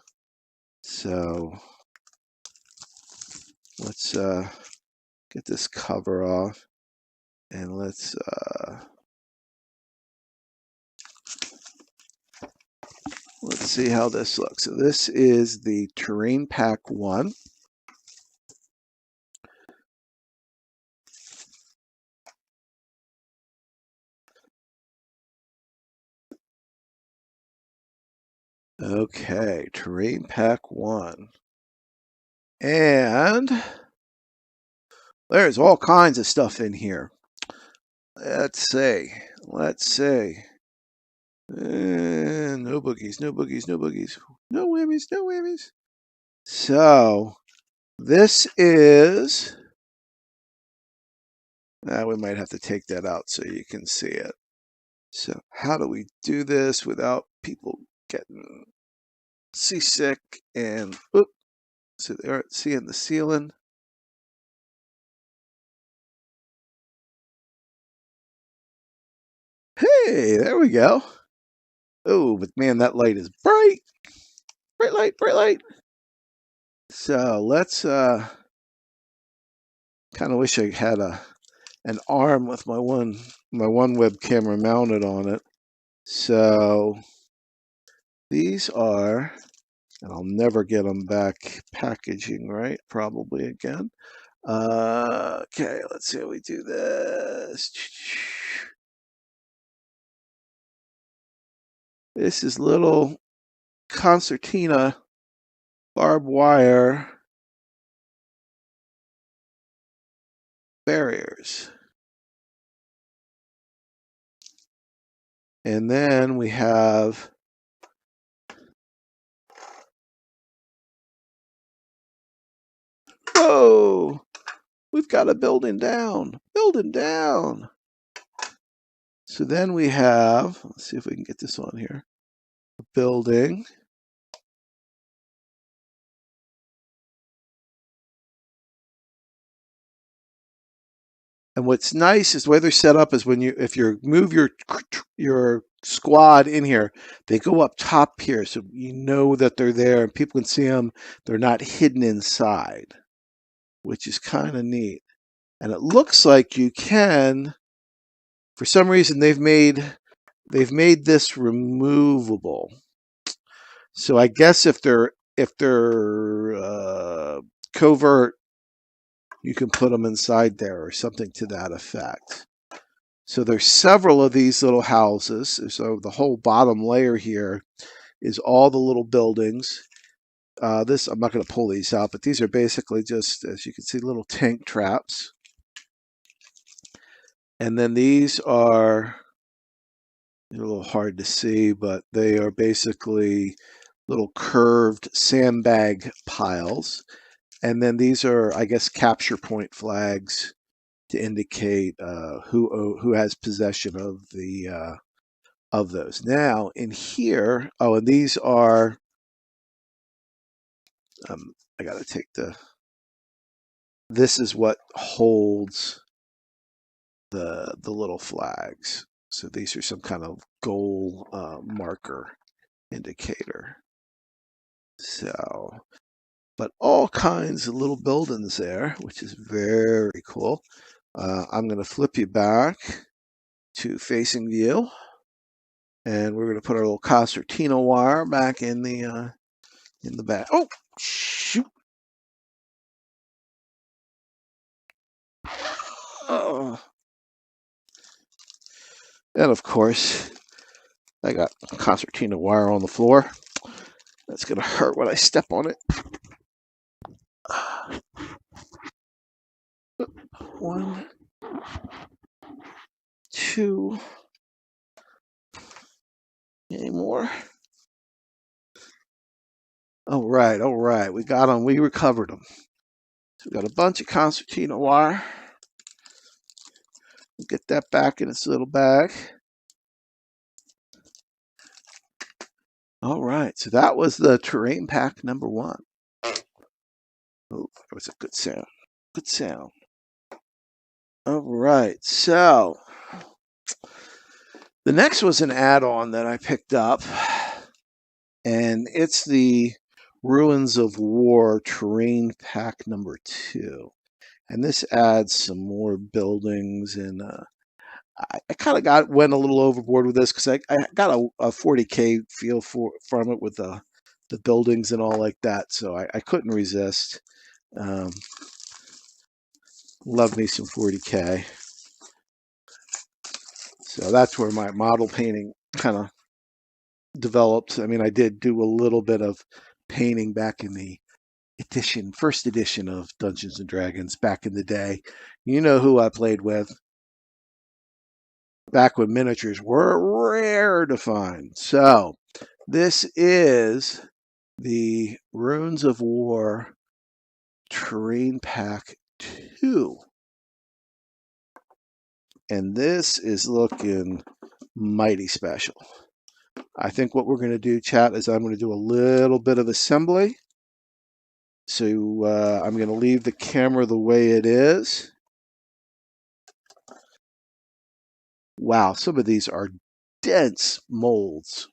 So let's get this cover off, and let's see how this looks. So this is the Terrain Pack 1. Okay, Terrain Pack 1. And there's all kinds of stuff in here. Let's see. No boogies, no boogies, no boogies. No whammies, no whammies. So, this is... we might have to take that out so you can see it. So, how do we do this without people getting seasick and... Oops, so they aren't seeing the ceiling. Hey, there we go. Oh, but man, that light is bright. Bright light, bright light. So let's kind of wish I had an arm with my one web camera mounted on it. So these are, and I'll never get them back packaging right, probably again. Okay, let's see how we do this. This is little concertina barbed wire barriers. And then we have whoa, we've got a building down. Building down. So then we have, let's see if we can get this on here. A building. And what's nice is the way they're set up is when if you move your squad in here, they go up top here, so you know that they're there and people can see them. They're not hidden inside, which is kind of neat. And it looks like you can, for some reason, they've made this removable. So I guess if they're covert, you can put them inside there or something to that effect. So there's several of these little houses. So the whole bottom layer here is all the little buildings. I'm not going to pull these out, but these are basically just, as you can see, little tank traps. And then these are a little hard to see, but they are basically little curved sandbag piles. And then these are, I guess, capture point flags to indicate who has possession of those. Now in here, oh, and these are. I got to take this is what holds the little flags. So these are some kind of goal marker indicator. So, but all kinds of little buildings there, which is very cool. I'm going to flip you back to facing view, and we're going to put our little concertina wire back in the back. Oh, shoot! Oh. And of course, I got concertina wire on the floor. That's going to hurt when I step on it. 1, 2. Any more? All right. We got them. We recovered them. So we got a bunch of concertina wire. We'll get that back in its little bag. All right. So that was the terrain pack number 1. Oh, that was a good sound. Good sound. All right. So the next was an add-on that I picked up, and it's the Ruins of War terrain pack number 2. And this adds some more buildings, and I kind of went a little overboard with this because I got a 40K feel from it with the buildings and all like that, so I couldn't resist. Love me some 40K. So that's where my model painting kind of developed. I mean, I did do a little bit of painting back in the first edition of Dungeons and Dragons back in the day. You know who I played with back when miniatures were rare to find. So this is the Ruins of War Terrain Pack 2. And this is looking mighty special. I think what we're going to do, chat, is I'm going to do a little bit of assembly. So I'm going to leave the camera the way it is. Wow, some of these are dense molds.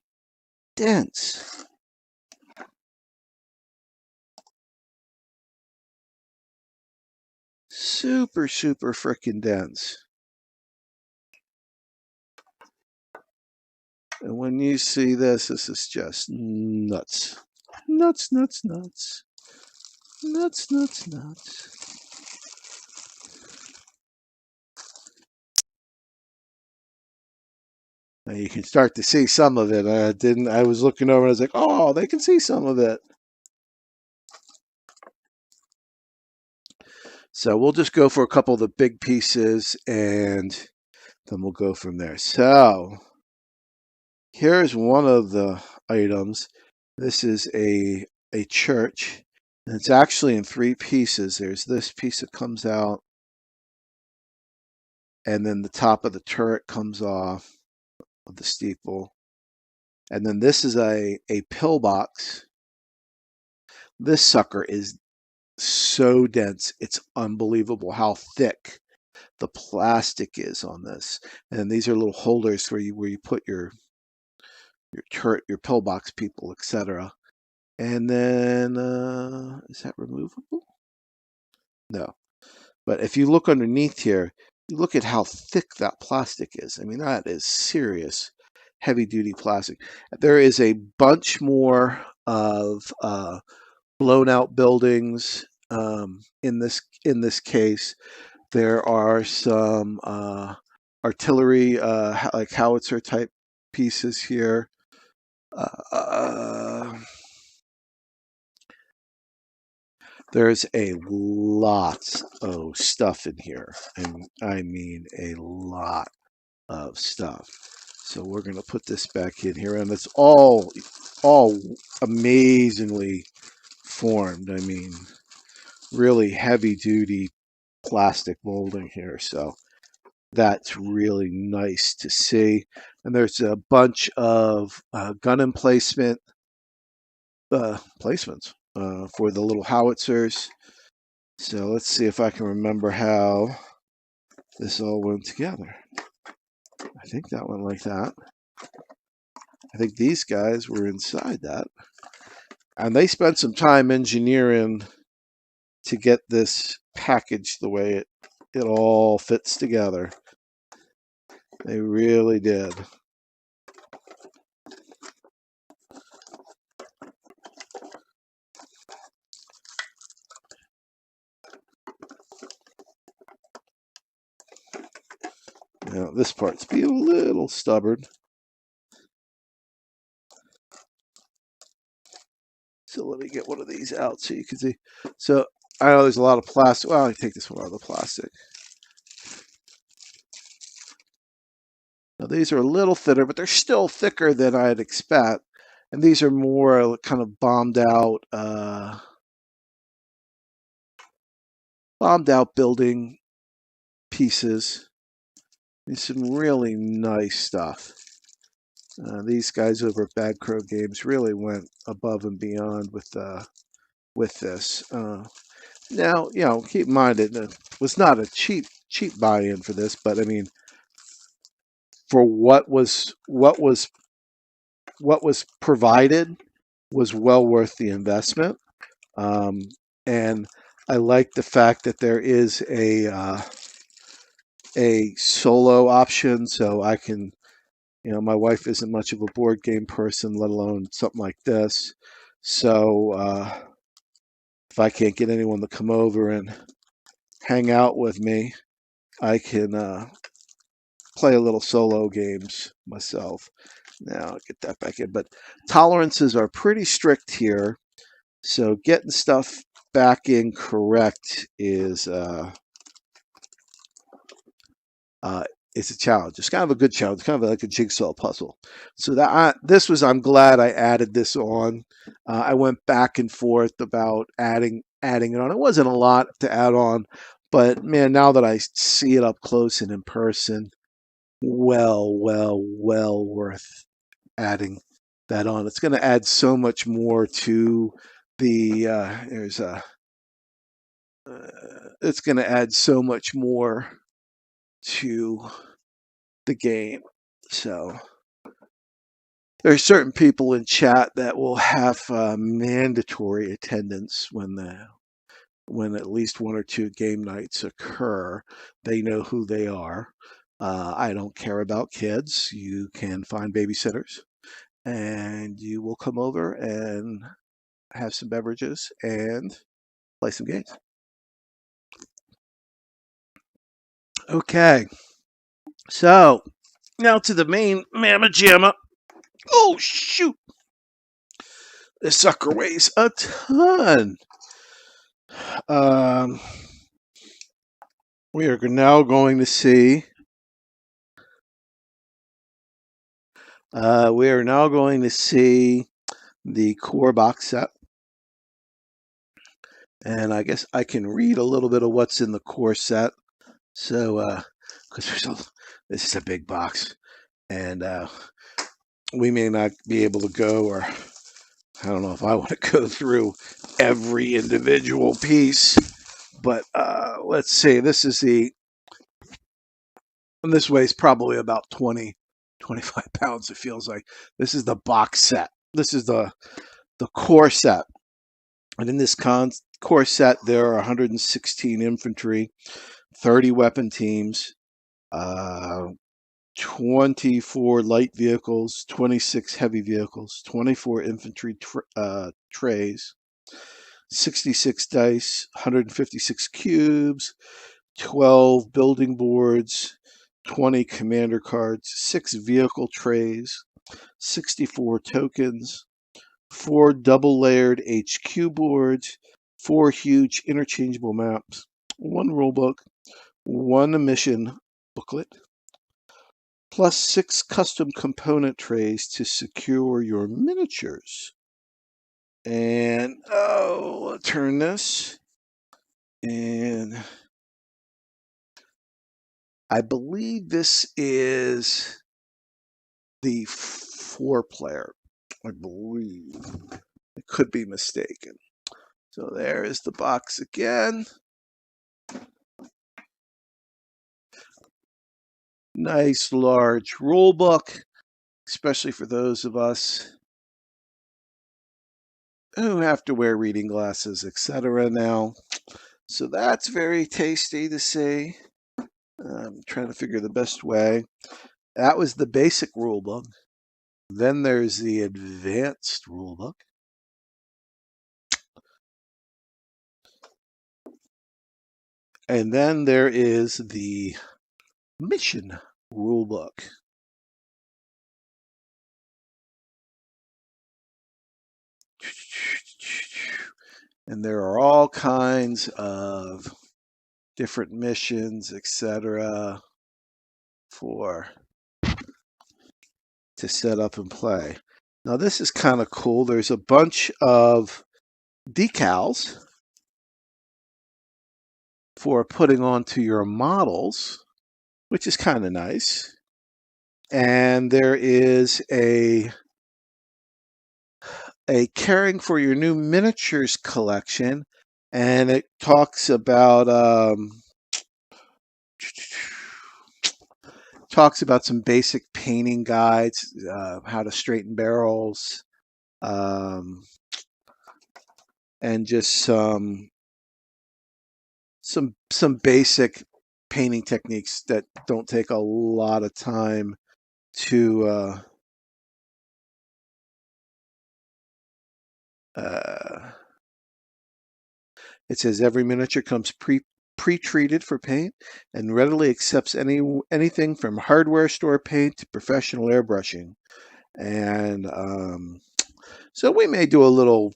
Dense. Super freaking dense. And when you see this is just nuts. Nuts. Now you can start to see some of it. I was looking over and I was like, oh, they can see some of it. So we'll just go for a couple of the big pieces and then we'll go from there. So here's one of the items. This is a church, and it's actually in 3 pieces. There's this piece that comes out, and then the top of the turret comes off of the steeple. And then this is a pillbox. This sucker is so dense. It's unbelievable how thick the plastic is on this. And these are little holders where you put your turret, your pillbox people, etc. And then is that removable? No. But if you look underneath here, you look at how thick that plastic is. I mean, that is serious heavy duty plastic. There is a bunch more of blown out buildings in this case. There are some artillery like howitzer type pieces here. There's a lot of stuff in here, and I mean a lot of stuff. So we're going to put this back in here, and it's all amazingly formed. I mean, really heavy duty plastic molding here. So that's really nice to see. And there's a bunch of gun emplacement placements for the little howitzers. So let's see if I can remember how this all went together. I think that went like that. I think these guys were inside that. And they spent some time engineering to get this package the way it all fits together. They really did. Now, this part's being a little stubborn. So let me get one of these out so you can see. So I know there's a lot of plastic. Well, I take this one out of the plastic. Now these are a little thinner, but they're still thicker than I'd expect. And these are more kind of bombed out building pieces. There's some really nice stuff. These guys over at Bad Crow Games really went above and beyond with this. Now, you know, keep in mind it was not a cheap buy-in for this, but I mean, for what was provided was well worth the investment. And I like the fact that there is a solo option, so I can, you know, my wife isn't much of a board game person, let alone something like this. So if I can't get anyone to come over and hang out with me, I can play a little solo games myself. Now I'll get that back in. But tolerances are pretty strict here, so getting stuff back in correct is it's a challenge. It's kind of a good challenge, kind of like a jigsaw puzzle. So that I'm glad I added this on. I went back and forth about adding it on. It wasn't a lot to add on, but man, now that I see it up close and in person, well worth adding that on. It's going to add so much more to the it's going to add so much more to the game. So there are certain people in chat that will have mandatory attendance when at least one or two game nights occur. They know who they are. I don't care about kids. You can find babysitters, and you will come over and have some beverages and play some games. Okay, so now to the main mamma jamma. Oh shoot! This sucker weighs a ton. We are now going to see. We are now going to see the core box set. And I guess I can read a little bit of what's in the core set. So, because this is a big box, and we may not be able to go, or I don't know if I want to go through every individual piece, but let's see. This is the And this weighs probably about 20, 25 pounds, it feels like. This is the box set. This is the core set. And in this core set, there are 116 infantry, 30 weapon teams, 24 light vehicles, 26 heavy vehicles, 24 infantry trays, 66 dice, 156 cubes, 12 building boards, 20 commander cards, 6 vehicle trays, 64 tokens, 4 double layered HQ boards, 4 huge interchangeable maps, 1 rulebook, 1 mission booklet, plus 6 custom component trays to secure your miniatures. And I'll turn this, and I believe this is the 4-player. I believe. I could be mistaken. So there is the box again. Nice large rule book, especially for those of us who have to wear reading glasses, etc. now. So that's very tasty to see. I'm trying to figure the best way. That was the basic rule book. Then there's the advanced rule book. And then there is the mission rule book. And there are all kinds of different missions, etc. to set up and play. Now this is kind of cool. There's a bunch of decals for putting onto your models, which is kind of nice. And there is a caring for your new miniatures collection, and it talks about some basic painting guides, how to straighten barrels, and just some basic painting techniques that don't take a lot of time to it says every miniature comes pre-treated for paint and readily accepts anything from hardware store paint to professional airbrushing. And so we may do a little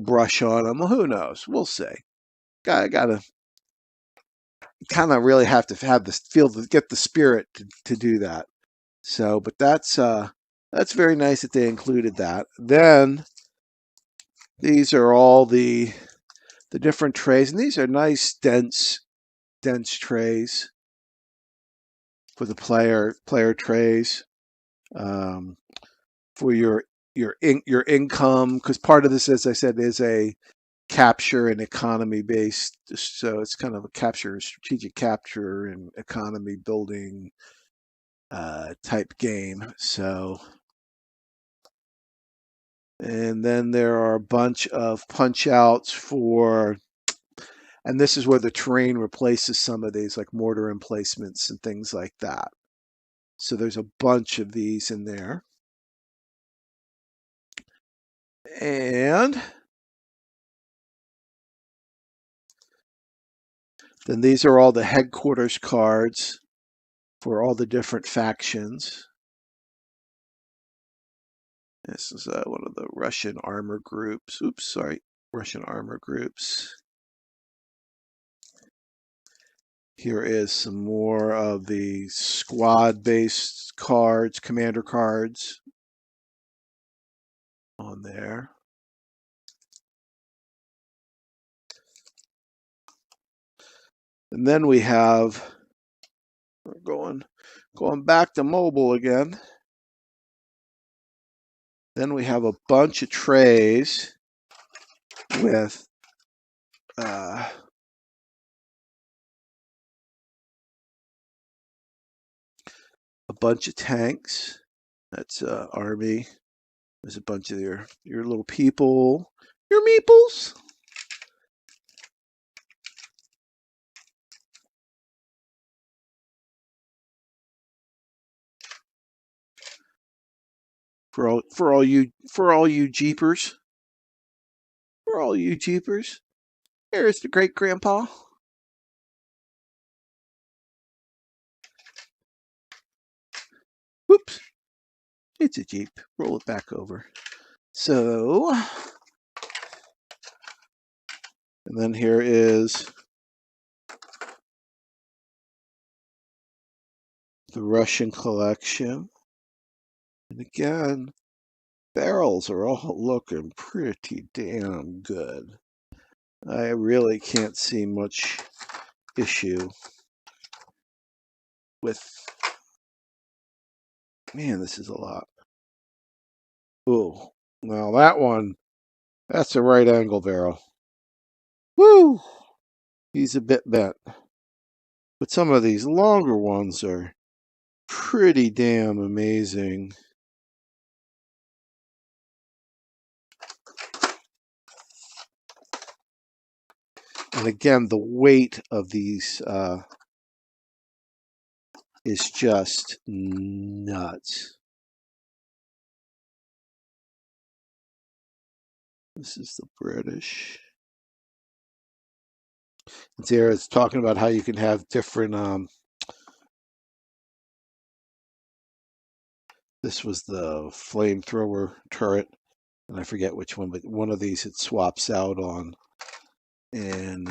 brush on them. Who knows? We'll see. Gotta kind of really have to have this feel to get the spirit to do that. So, but that's very nice that they included that. Then these are all the different trays, and these are nice dense trays for the player trays, for your income, because part of this, as I said, is a capture and economy based, so it's kind of a strategic capture and economy building type game. So, and then there are a bunch of punch outs for, and this is where the terrain replaces some of these, like mortar emplacements and things like that. So there's a bunch of these in there. And then these are all the headquarters cards for all the different factions. This is one of the Russian armor groups. Oops, sorry. Russian armor groups. Here is some more of the squad-based cards, commander cards on there. And then we have, we're going back to mobile again. Then we have a bunch of trays with a bunch of tanks. That's army. There's a bunch of your little people, your meeples. For all you jeepers, here's the great grandpa. Whoops, it's a jeep. Roll it back over. So, and then here is the Russian collection. And again, barrels are all looking pretty damn good. I really can't see much issue with, man, this is a lot. Ooh, well that one, that's a right angle barrel. Woo! He's a bit bent. But some of these longer ones are pretty damn amazing. And again, the weight of these is just nuts. This is the British. There it's talking about how you can have different. This was the flamethrower turret, and I forget which one, but one of these it swaps out on. And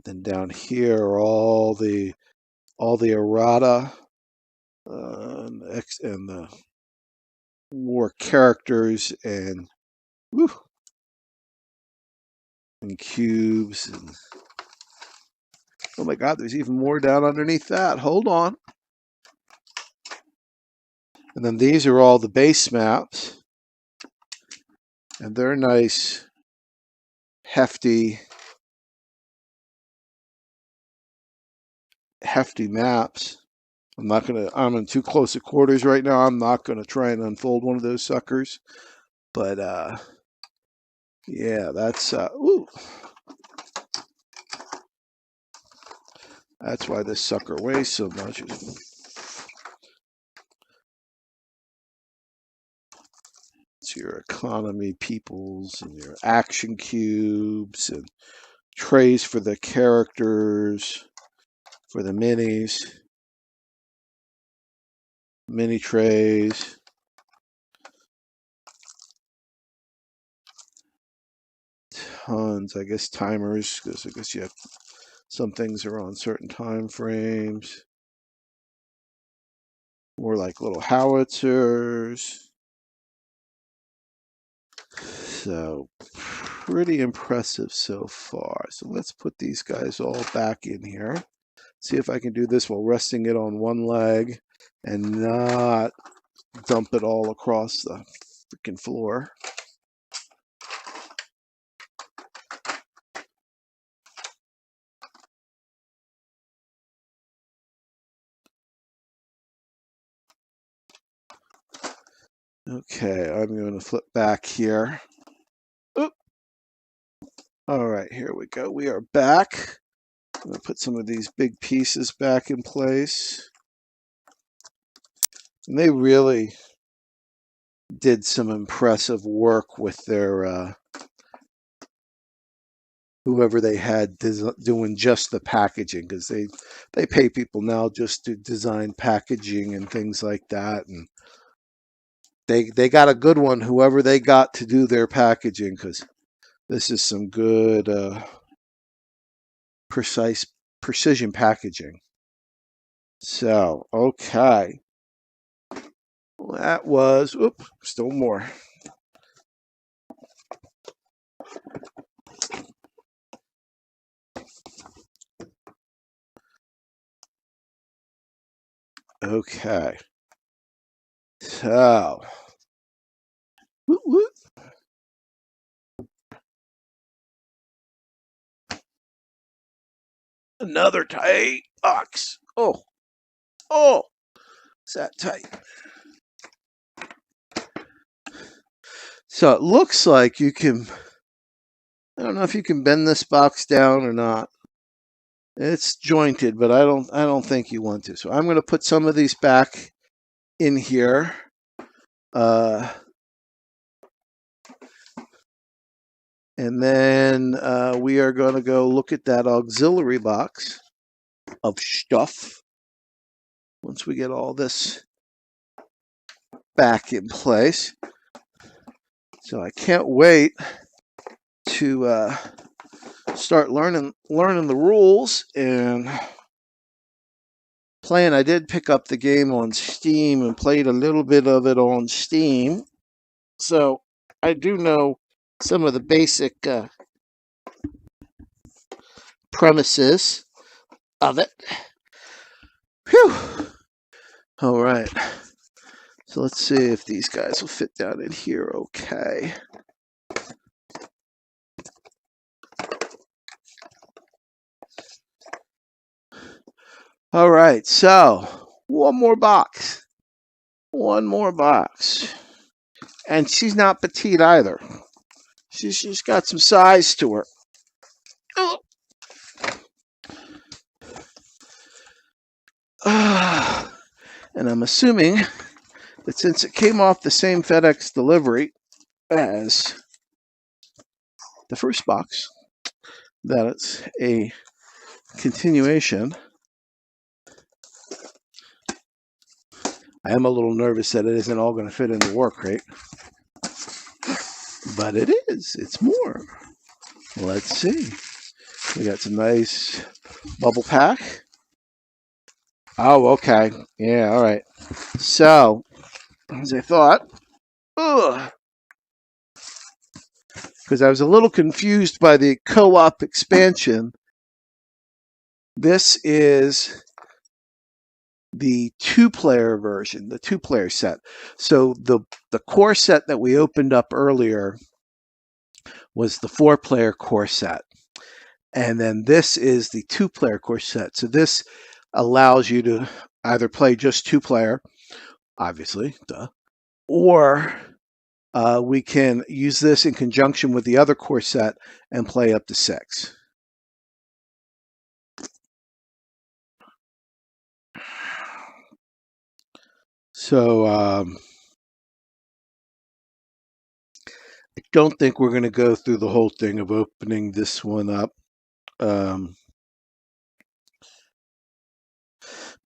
then down here are all the errata and the more characters and woo, and cubes and oh my god, there's even more down underneath that. Hold on. And then these are all the base maps, and they're nice, hefty maps. I'm in too close at quarters right now. I'm not gonna try and unfold one of those suckers. But yeah, that's ooh. That's why this sucker weighs so much. It's your economy peoples and your action cubes and trays for the characters, for the minis, mini trays. Tons, I guess timers, because I guess you have some things are on certain time frames. More like little howitzers. So pretty impressive so far. So let's put these guys all back in here. See if I can do this while resting it on one leg and not dump it all across the freaking floor. Okay, I'm going to flip back here. Oop. All right, here we go. We are back. I'm going to put some of these big pieces back in place. And they really did some impressive work with their whoever they had doing just the packaging, because they pay people now just to design packaging and things like that, and they got a good one, whoever they got to do their packaging, because this is some good precision packaging. So okay, well, that was still more. Okay, so whoop, whoop. Another tight box. Oh, is that tight? So it looks like you can, I don't know if you can bend this box down or not. It's jointed, but I don't think you want to. So I'm going to put some of these back in here. And then we are going to go look at that auxiliary box of stuff once we get all this back in place. So I can't wait to start learning the rules and playing. I did pick up the game on Steam and played a little bit of it on Steam. So I do know some of the basic premises of it. Whew. All right. So let's see if these guys will fit down in here okay. All right. So one more box. One more box. And she's not petite either. She's got some size to her. Oh. And I'm assuming that since it came off the same FedEx delivery as the first box, that it's a continuation. I am a little nervous that it isn't all going to fit in the war crate. But it is. It's more. Let's see. We got some nice bubble pack. Oh, okay. Yeah, all right. So, as I thought, because I was a little confused by the co-op expansion. This is the two-player version, the two-player set. So the core set that we opened up earlier was the four-player core set. And then this is the two-player core set. So this allows you to either play just two-player, obviously, duh, or we can use this in conjunction with the other core set and play up to 6. So I don't think we're going to go through the whole thing of opening this one up.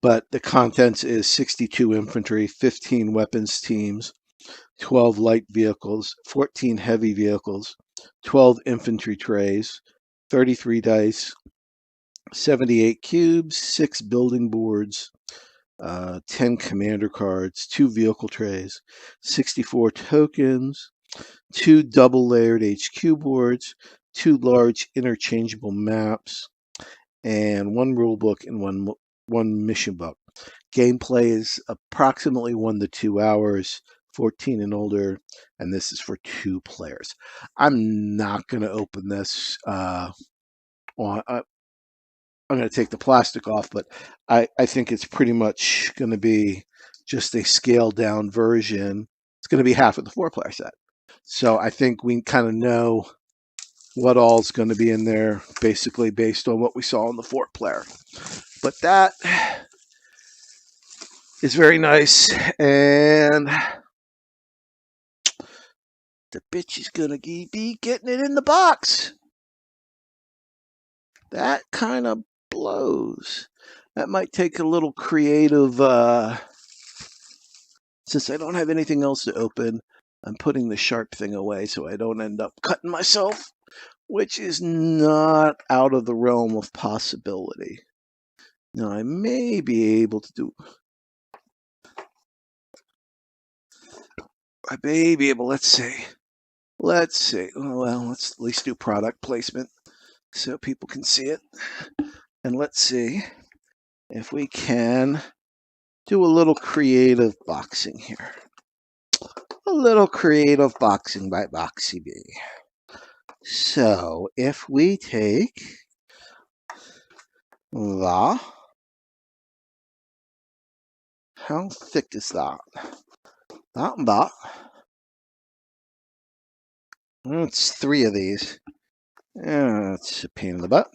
But the contents is 62 infantry, 15 weapons teams, 12 light vehicles, 14 heavy vehicles, 12 infantry trays, 33 dice, 78 cubes, 6 building boards, 10 commander cards, 2 vehicle trays, 64 tokens, 2 double-layered HQ boards, 2 large interchangeable maps, and 1 rule book and one mission book. Gameplay is approximately 1 to 2 hours, 14 and older, and this is for 2 players. I'm not going to open this I'm going to take the plastic off, but I think it's pretty much going to be just a scaled down version. It's going to be half of the 4-player set. So I think we kind of know what all is going to be in there, basically based on what we saw in the 4-player. But that is very nice, and the bitch is going to be getting it in the box. That kind of blows. That might take a little creative, since I don't have anything else to open, I'm putting the sharp thing away so I don't end up cutting myself, which is not out of the realm of possibility. Now, I may be able to do... let's see. Oh, well, let's at least do product placement so people can see it. And let's see if we can do a little creative boxing here. A little creative boxing by Boxy B. So if we take That. How thick is that? That and that. It's 3 of these. Yeah, it's a pain in the butt.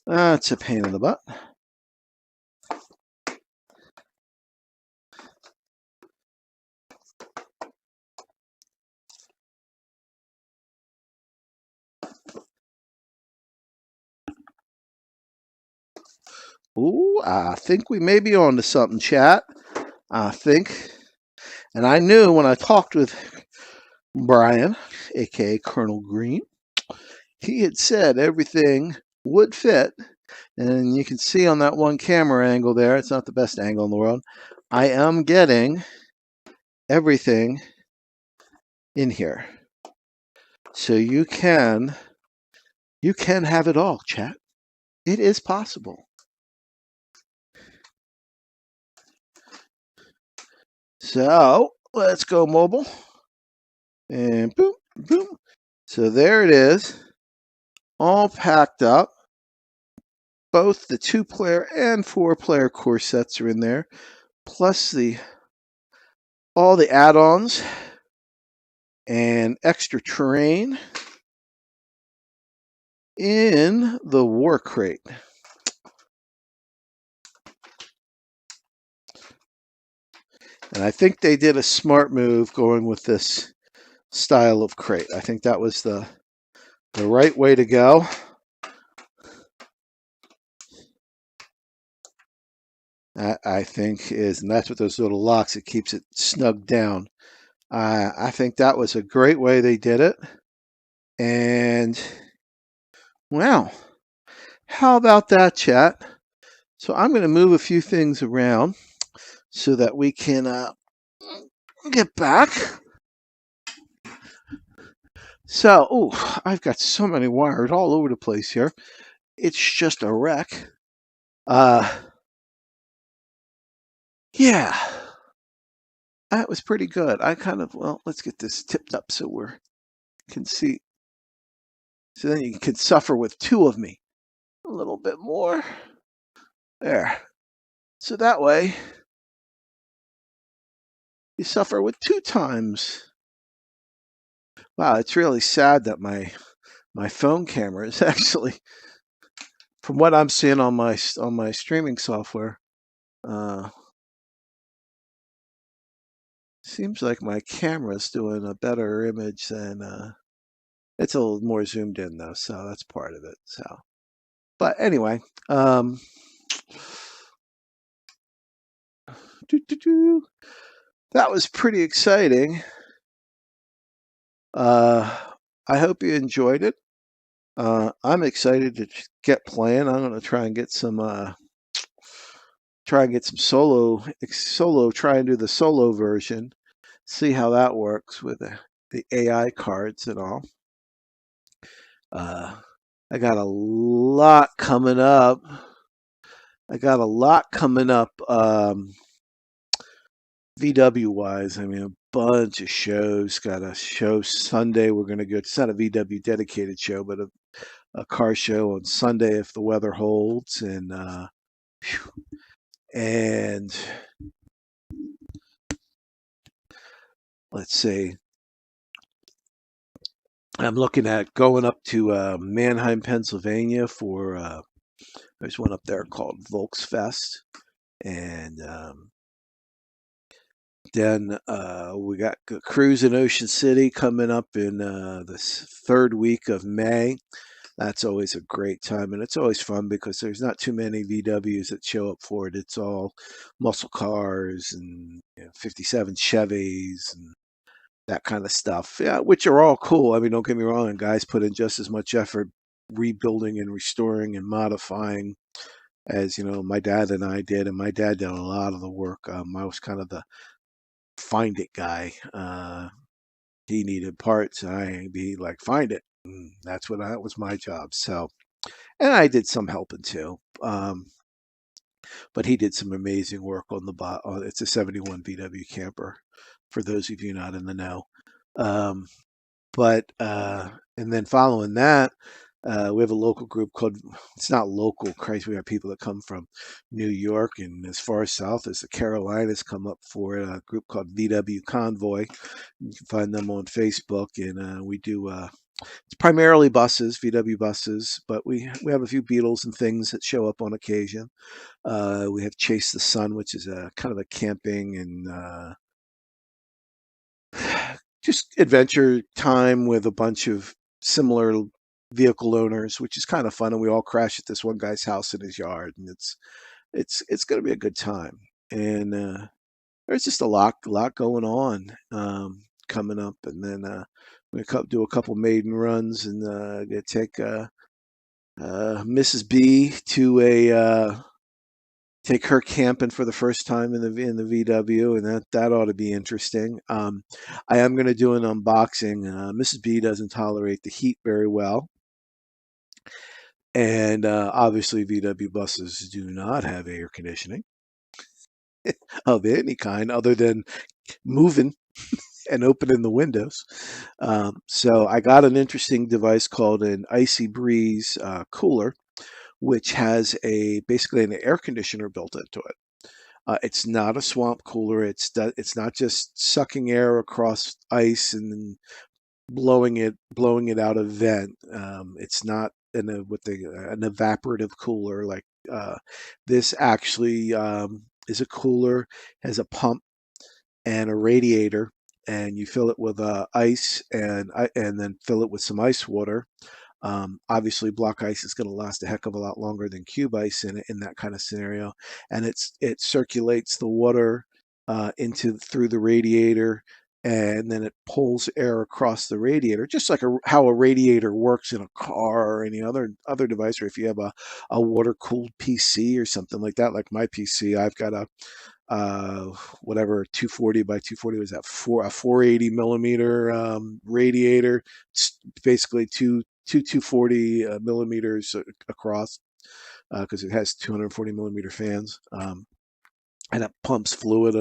That's a pain in the butt. Ooh, I think we may be on to something, chat. I think. And I knew when I talked with Brian, aka Colonel Green, he had said everything would fit. And you can see on that one camera angle there, it's not the best angle in the world. I am getting everything in here. So you can have it all, chat. It is possible. So let's go mobile. And boom, boom. So there it is. All packed up. Both the 2-player and 4-player core sets are in there. Plus all the add-ons and extra terrain in the war crate. And I think they did a smart move going with this style of crate. I think that was the right way to go. That, I think, and that's what those little locks, it keeps it snugged down. I think that was a great way they did it. And, wow, how about that, chat? So I'm going to move a few things around so that we can get back. So, I've got so many wires all over the place here. It's just a wreck. Yeah, that was pretty good. Let's get this tipped up so we can see. So then you can suffer with 2 of me. A little bit more. There. So that way, you suffer with 2 times. Wow, it's really sad that my phone camera is actually, from what I'm seeing on my streaming software, seems like my camera's doing a better image than it's a little more zoomed in though, so that's part of it. So, but anyway, that was pretty exciting. I hope you enjoyed it. I'm excited to get playing. I'm going to try and get some solo, try and do the solo version, see how that works with the AI cards and all. I got a lot coming up. VW wise. I mean, a bunch of shows. Got a show Sunday. We're going to go. It's not a VW dedicated show, but a car show on Sunday if the weather holds. And let's see. I'm looking at going up to Mannheim, Pennsylvania for there's one up there called Volksfest, and then we got a cruise in Ocean City coming up in this 3rd week of May. That's always a great time, and it's always fun because there's not too many VWs that show up for it. It's all muscle cars and 57 Chevys and that kind of stuff, yeah, which are all cool. I mean, don't get me wrong, and guys put in just as much effort rebuilding and restoring and modifying as my dad and I did, and my dad did a lot of the work. I was kind of the find it guy. He needed parts, and I'd be like, find it. And that was my job. So, and I did some helping too. But he did some amazing work on the bot. It's a 71 VW camper, for those of you not in the know. But and then following that, we have a local group called, it's not local, Christ, we have people that come from New York and as far south as the Carolinas come up for a group called VW Convoy. You can find them on Facebook, and we do it's primarily buses, VW buses, but we have a few Beetles and things that show up on occasion. We have Chase the Sun, which is a kind of a camping and just adventure time with a bunch of similar vehicle owners, which is kind of fun. And we all crash at this one guy's house in his yard, and it's going to be a good time. And there's just a lot going on coming up. And then we do a couple maiden runs, and gonna take Mrs. B to a take her camping for the first time in the VW, and that ought to be interesting. I am going to do an unboxing. Mrs. B doesn't tolerate the heat very well, and obviously VW buses do not have air conditioning of any kind other than moving and opening the windows. So I got an interesting device called an Icy Breeze cooler, which has basically an air conditioner built into it. It's not a swamp cooler. It's not just sucking air across ice and then blowing it out of vent. It's not an evaporative cooler like this. Actually, is a cooler, has a pump and a radiator, and you fill it with ice and then fill it with some ice water. Obviously, block ice is going to last a heck of a lot longer than cube ice in that kind of scenario, and it circulates the water into through the radiator, and then it pulls air across the radiator, just like how a radiator works in a car or any other device, or if you have a water cooled PC or something like that, like my PC. I've got a uh, whatever 240 by 240 was that, a 480 millimeter radiator. It's basically two 240 millimeters across, because it has 240 millimeter fans. And it pumps fluid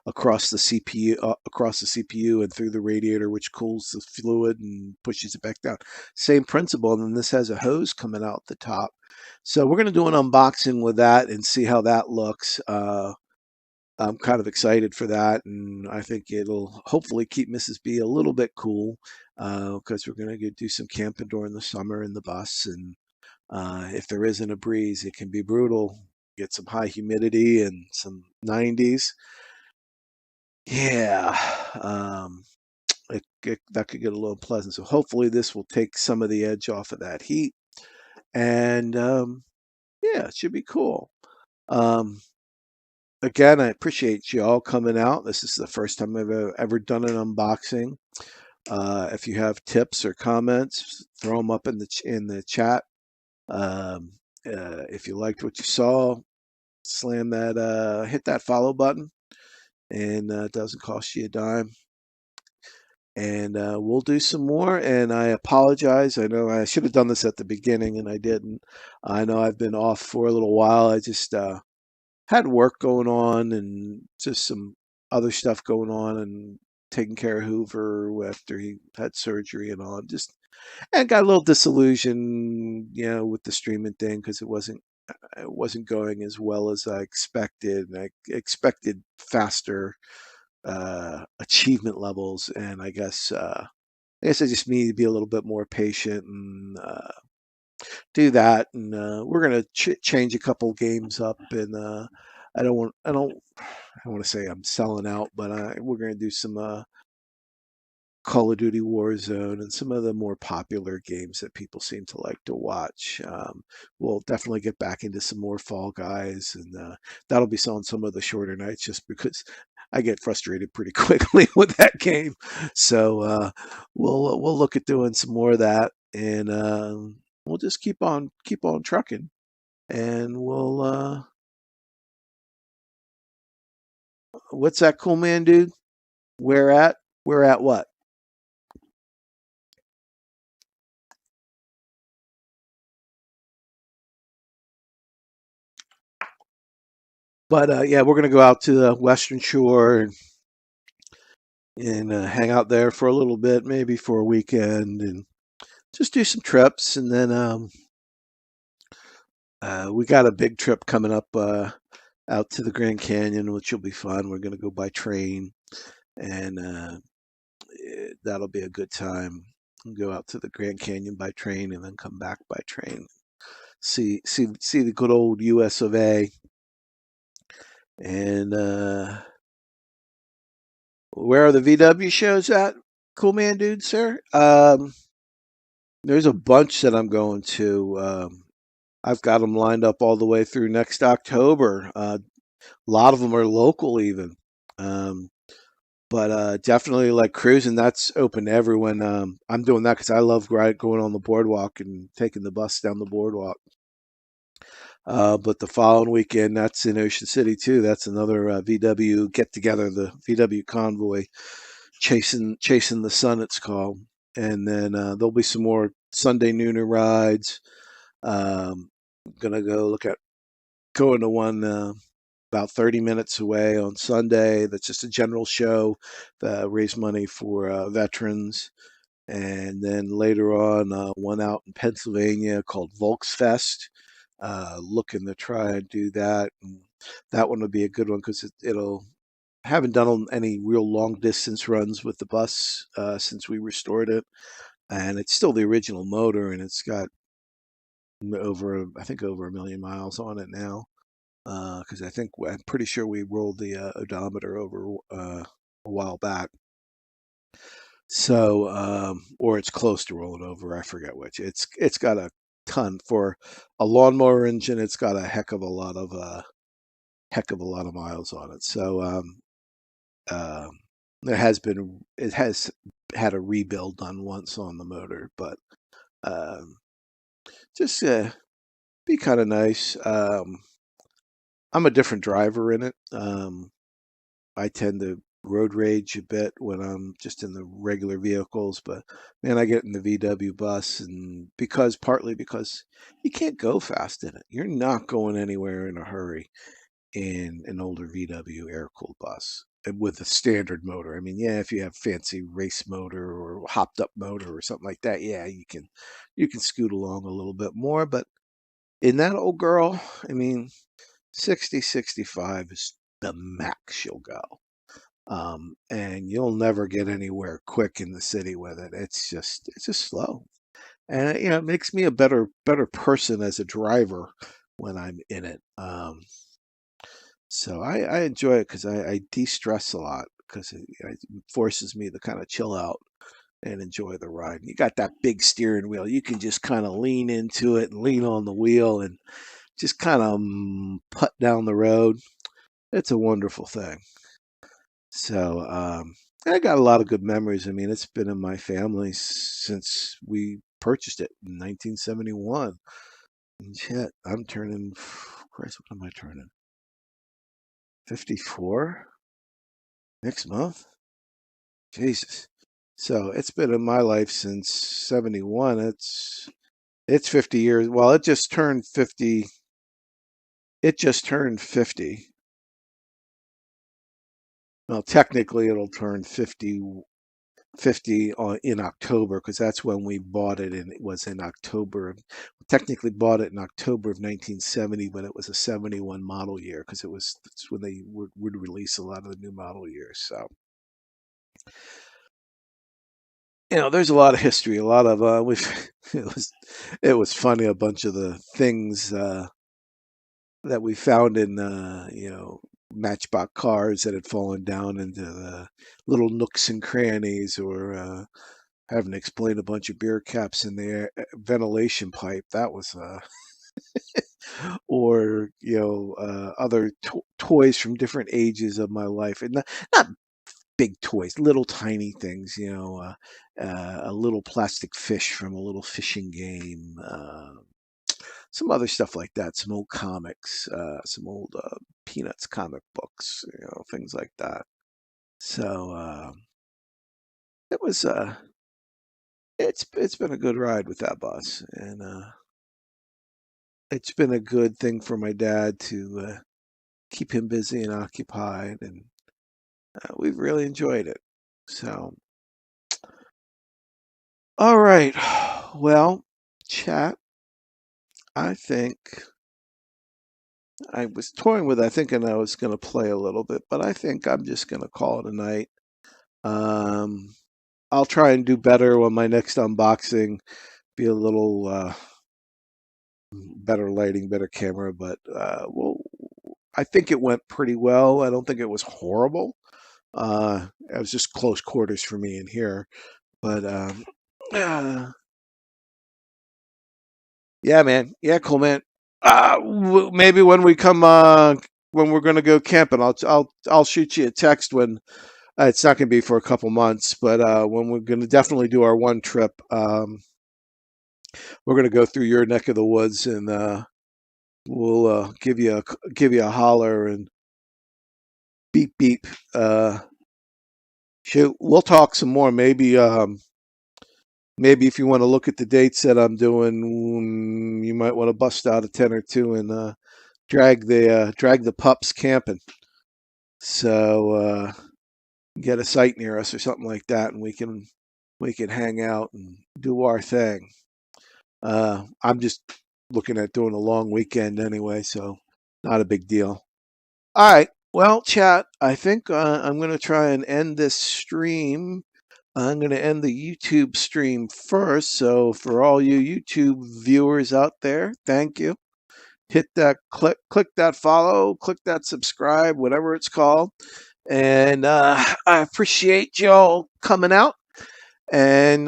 across the CPU and through the radiator, which cools the fluid and pushes it back down. Same principle. And then this has a hose coming out the top. So we're going to do an unboxing with that and see how that looks. I'm kind of excited for that, and I think it'll hopefully keep Mrs. B a little bit cool, because we're going to do some camping during the summer in the bus. And if there isn't a breeze, it can be brutal. Get some high humidity and some 90s. Yeah, that could get a little pleasant. So hopefully this will take some of the edge off of that heat, and yeah, it should be cool. Um, Again, I appreciate you all coming out. This is the first time I've ever done an unboxing. If you have tips or comments, throw them up in the chat. Um, if you liked what you saw, hit that follow button, and it doesn't cost you a dime. And we'll do some more. And I apologize. I know I should have done this at the beginning, and I didn't. I know I've been off for a little while. I just had work going on and just some other stuff going on, and taking care of Hoover after he had surgery and all. And got a little disillusioned, with the streaming thing, because it wasn't going as well as I expected. And I expected faster achievement levels, and I guess I just need to be a little bit more patient and do that. And we're gonna change a couple games up, and I don't want to say I'm selling out, but we're gonna do some Call of Duty Warzone and some of the more popular games that people seem to like to watch. We'll definitely get back into some more Fall Guys, and that'll be on some of the shorter nights, just because I get frustrated pretty quickly with that game. So we'll look at doing some more of that, and we'll just keep on trucking, and we'll what's that, cool man, dude? Where at? Where at what? But yeah, we're gonna go out to the Western Shore, and and hang out there for a little bit, maybe for a weekend, and just do some trips. And then we got a big trip coming up out to the Grand Canyon, which will be fun. We're going to go by train, and that'll be a good time. Go out to the Grand Canyon by train, and then come back by train. See the good old U.S. of A. And where are the VW shows at? Cool man, dude, sir. There's a bunch that I'm going to. I've got them lined up all the way through next October. A lot of them are local, even. Um, but definitely like cruising. That's open to everyone. I'm doing that because I love going on the boardwalk and taking the bus down the boardwalk. But the following weekend, that's in Ocean City too. That's another VW get together, the VW convoy, chasing the sun. It's called. And then there'll be some more Sunday nooner rides. Gonna going to one about 30 minutes away on Sunday. That's just a general show that raise money for veterans. And then later on, one out in Pennsylvania called Volksfest. Looking to try and do that. And that one will be a good one because it'll haven't done any real long distance runs with the bus since we restored it, and it's still the original motor, and it's got I think over 1 million miles on it now. Because I'm pretty sure we rolled the odometer over a while back. So, or it's close to rolling over. I forget which. It's got a ton for a lawnmower engine. It's got a heck of a lot of miles on it. So, um, it has had a rebuild done once on the motor, but um, just be kind of nice. I'm a different driver in it. I tend to road rage a bit when I'm just in the regular vehicles, but man, I get in the VW bus, and partly because you can't go fast in it. You're not going anywhere in a hurry in an older VW air-cooled bus with a standard motor. I mean, yeah, if you have fancy race motor or hopped up motor or something like that, yeah, you can scoot along a little bit more, but in that old girl, I mean, 60, 65 is the max you'll go. And you'll never get anywhere quick in the city with it. It's just slow. And it makes me a better person as a driver when I'm in it. So I enjoy it because I de-stress a lot because it forces me to kind of chill out and enjoy the ride. You got that big steering wheel. You can just kind of lean into it and lean on the wheel and just kind of putt down the road. It's a wonderful thing. So I got a lot of good memories. I mean, it's been in my family since we purchased it in 1971. And shit, I'm turning, Christ, what am I turning? 54 next month? Jesus. So it's been in my life since 71. It's 50 years. Well, it just turned 50. It just turned 50. Well, technically it'll turn 50 in October because that's when we bought it, and it was in October. Technically bought it in October of 1970, but it was a 71 model year because that's when they would release a lot of the new model years. So there's a lot of history, a lot of we've it was funny, a bunch of the things that we found in matchbox cars that had fallen down into the little nooks and crannies, or having to explain a bunch of beer caps in the ventilation pipe. That was or other toys from different ages of my life, and not big toys, little tiny things. A little plastic fish from a little fishing game. Some other stuff like that, some old comics, some old Peanuts comic books, things like that. So it was it's been a good ride with that bus, and it's been a good thing for my dad to keep him busy and occupied, and we've really enjoyed it. So, all right. Well, chat, I think I was toying with, I thinking I was going to play a little bit, but I think I'm just going to call it a night. Um, I'll try and do better on my next unboxing, be a little better lighting, better camera, but I think it went pretty well. I don't think it was horrible. It was just close quarters for me in here, but uh, yeah, man, yeah, cool, man. Maybe when we come, when we're gonna go camping, I'll shoot you a text when it's not gonna be for a couple months, but when we're gonna definitely do our one trip, we're gonna go through your neck of the woods, and we'll give you a holler and beep beep. Shoot, we'll talk some more. Maybe if you want to look at the dates that I'm doing, you might want to bust out a 10 or 2 and drag the pups camping. So get a site near us or something like that, and we can hang out and do our thing. I'm just looking at doing a long weekend anyway, so not a big deal. All right. Well, chat, I think I'm going to try and end this stream. I'm going to end the YouTube stream first. So for all you YouTube viewers out there, thank you. Hit that click that follow, click that subscribe, whatever it's called. And I appreciate y'all coming out. And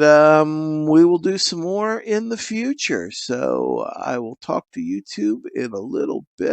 we will do some more in the future. So I will talk to YouTube in a little bit.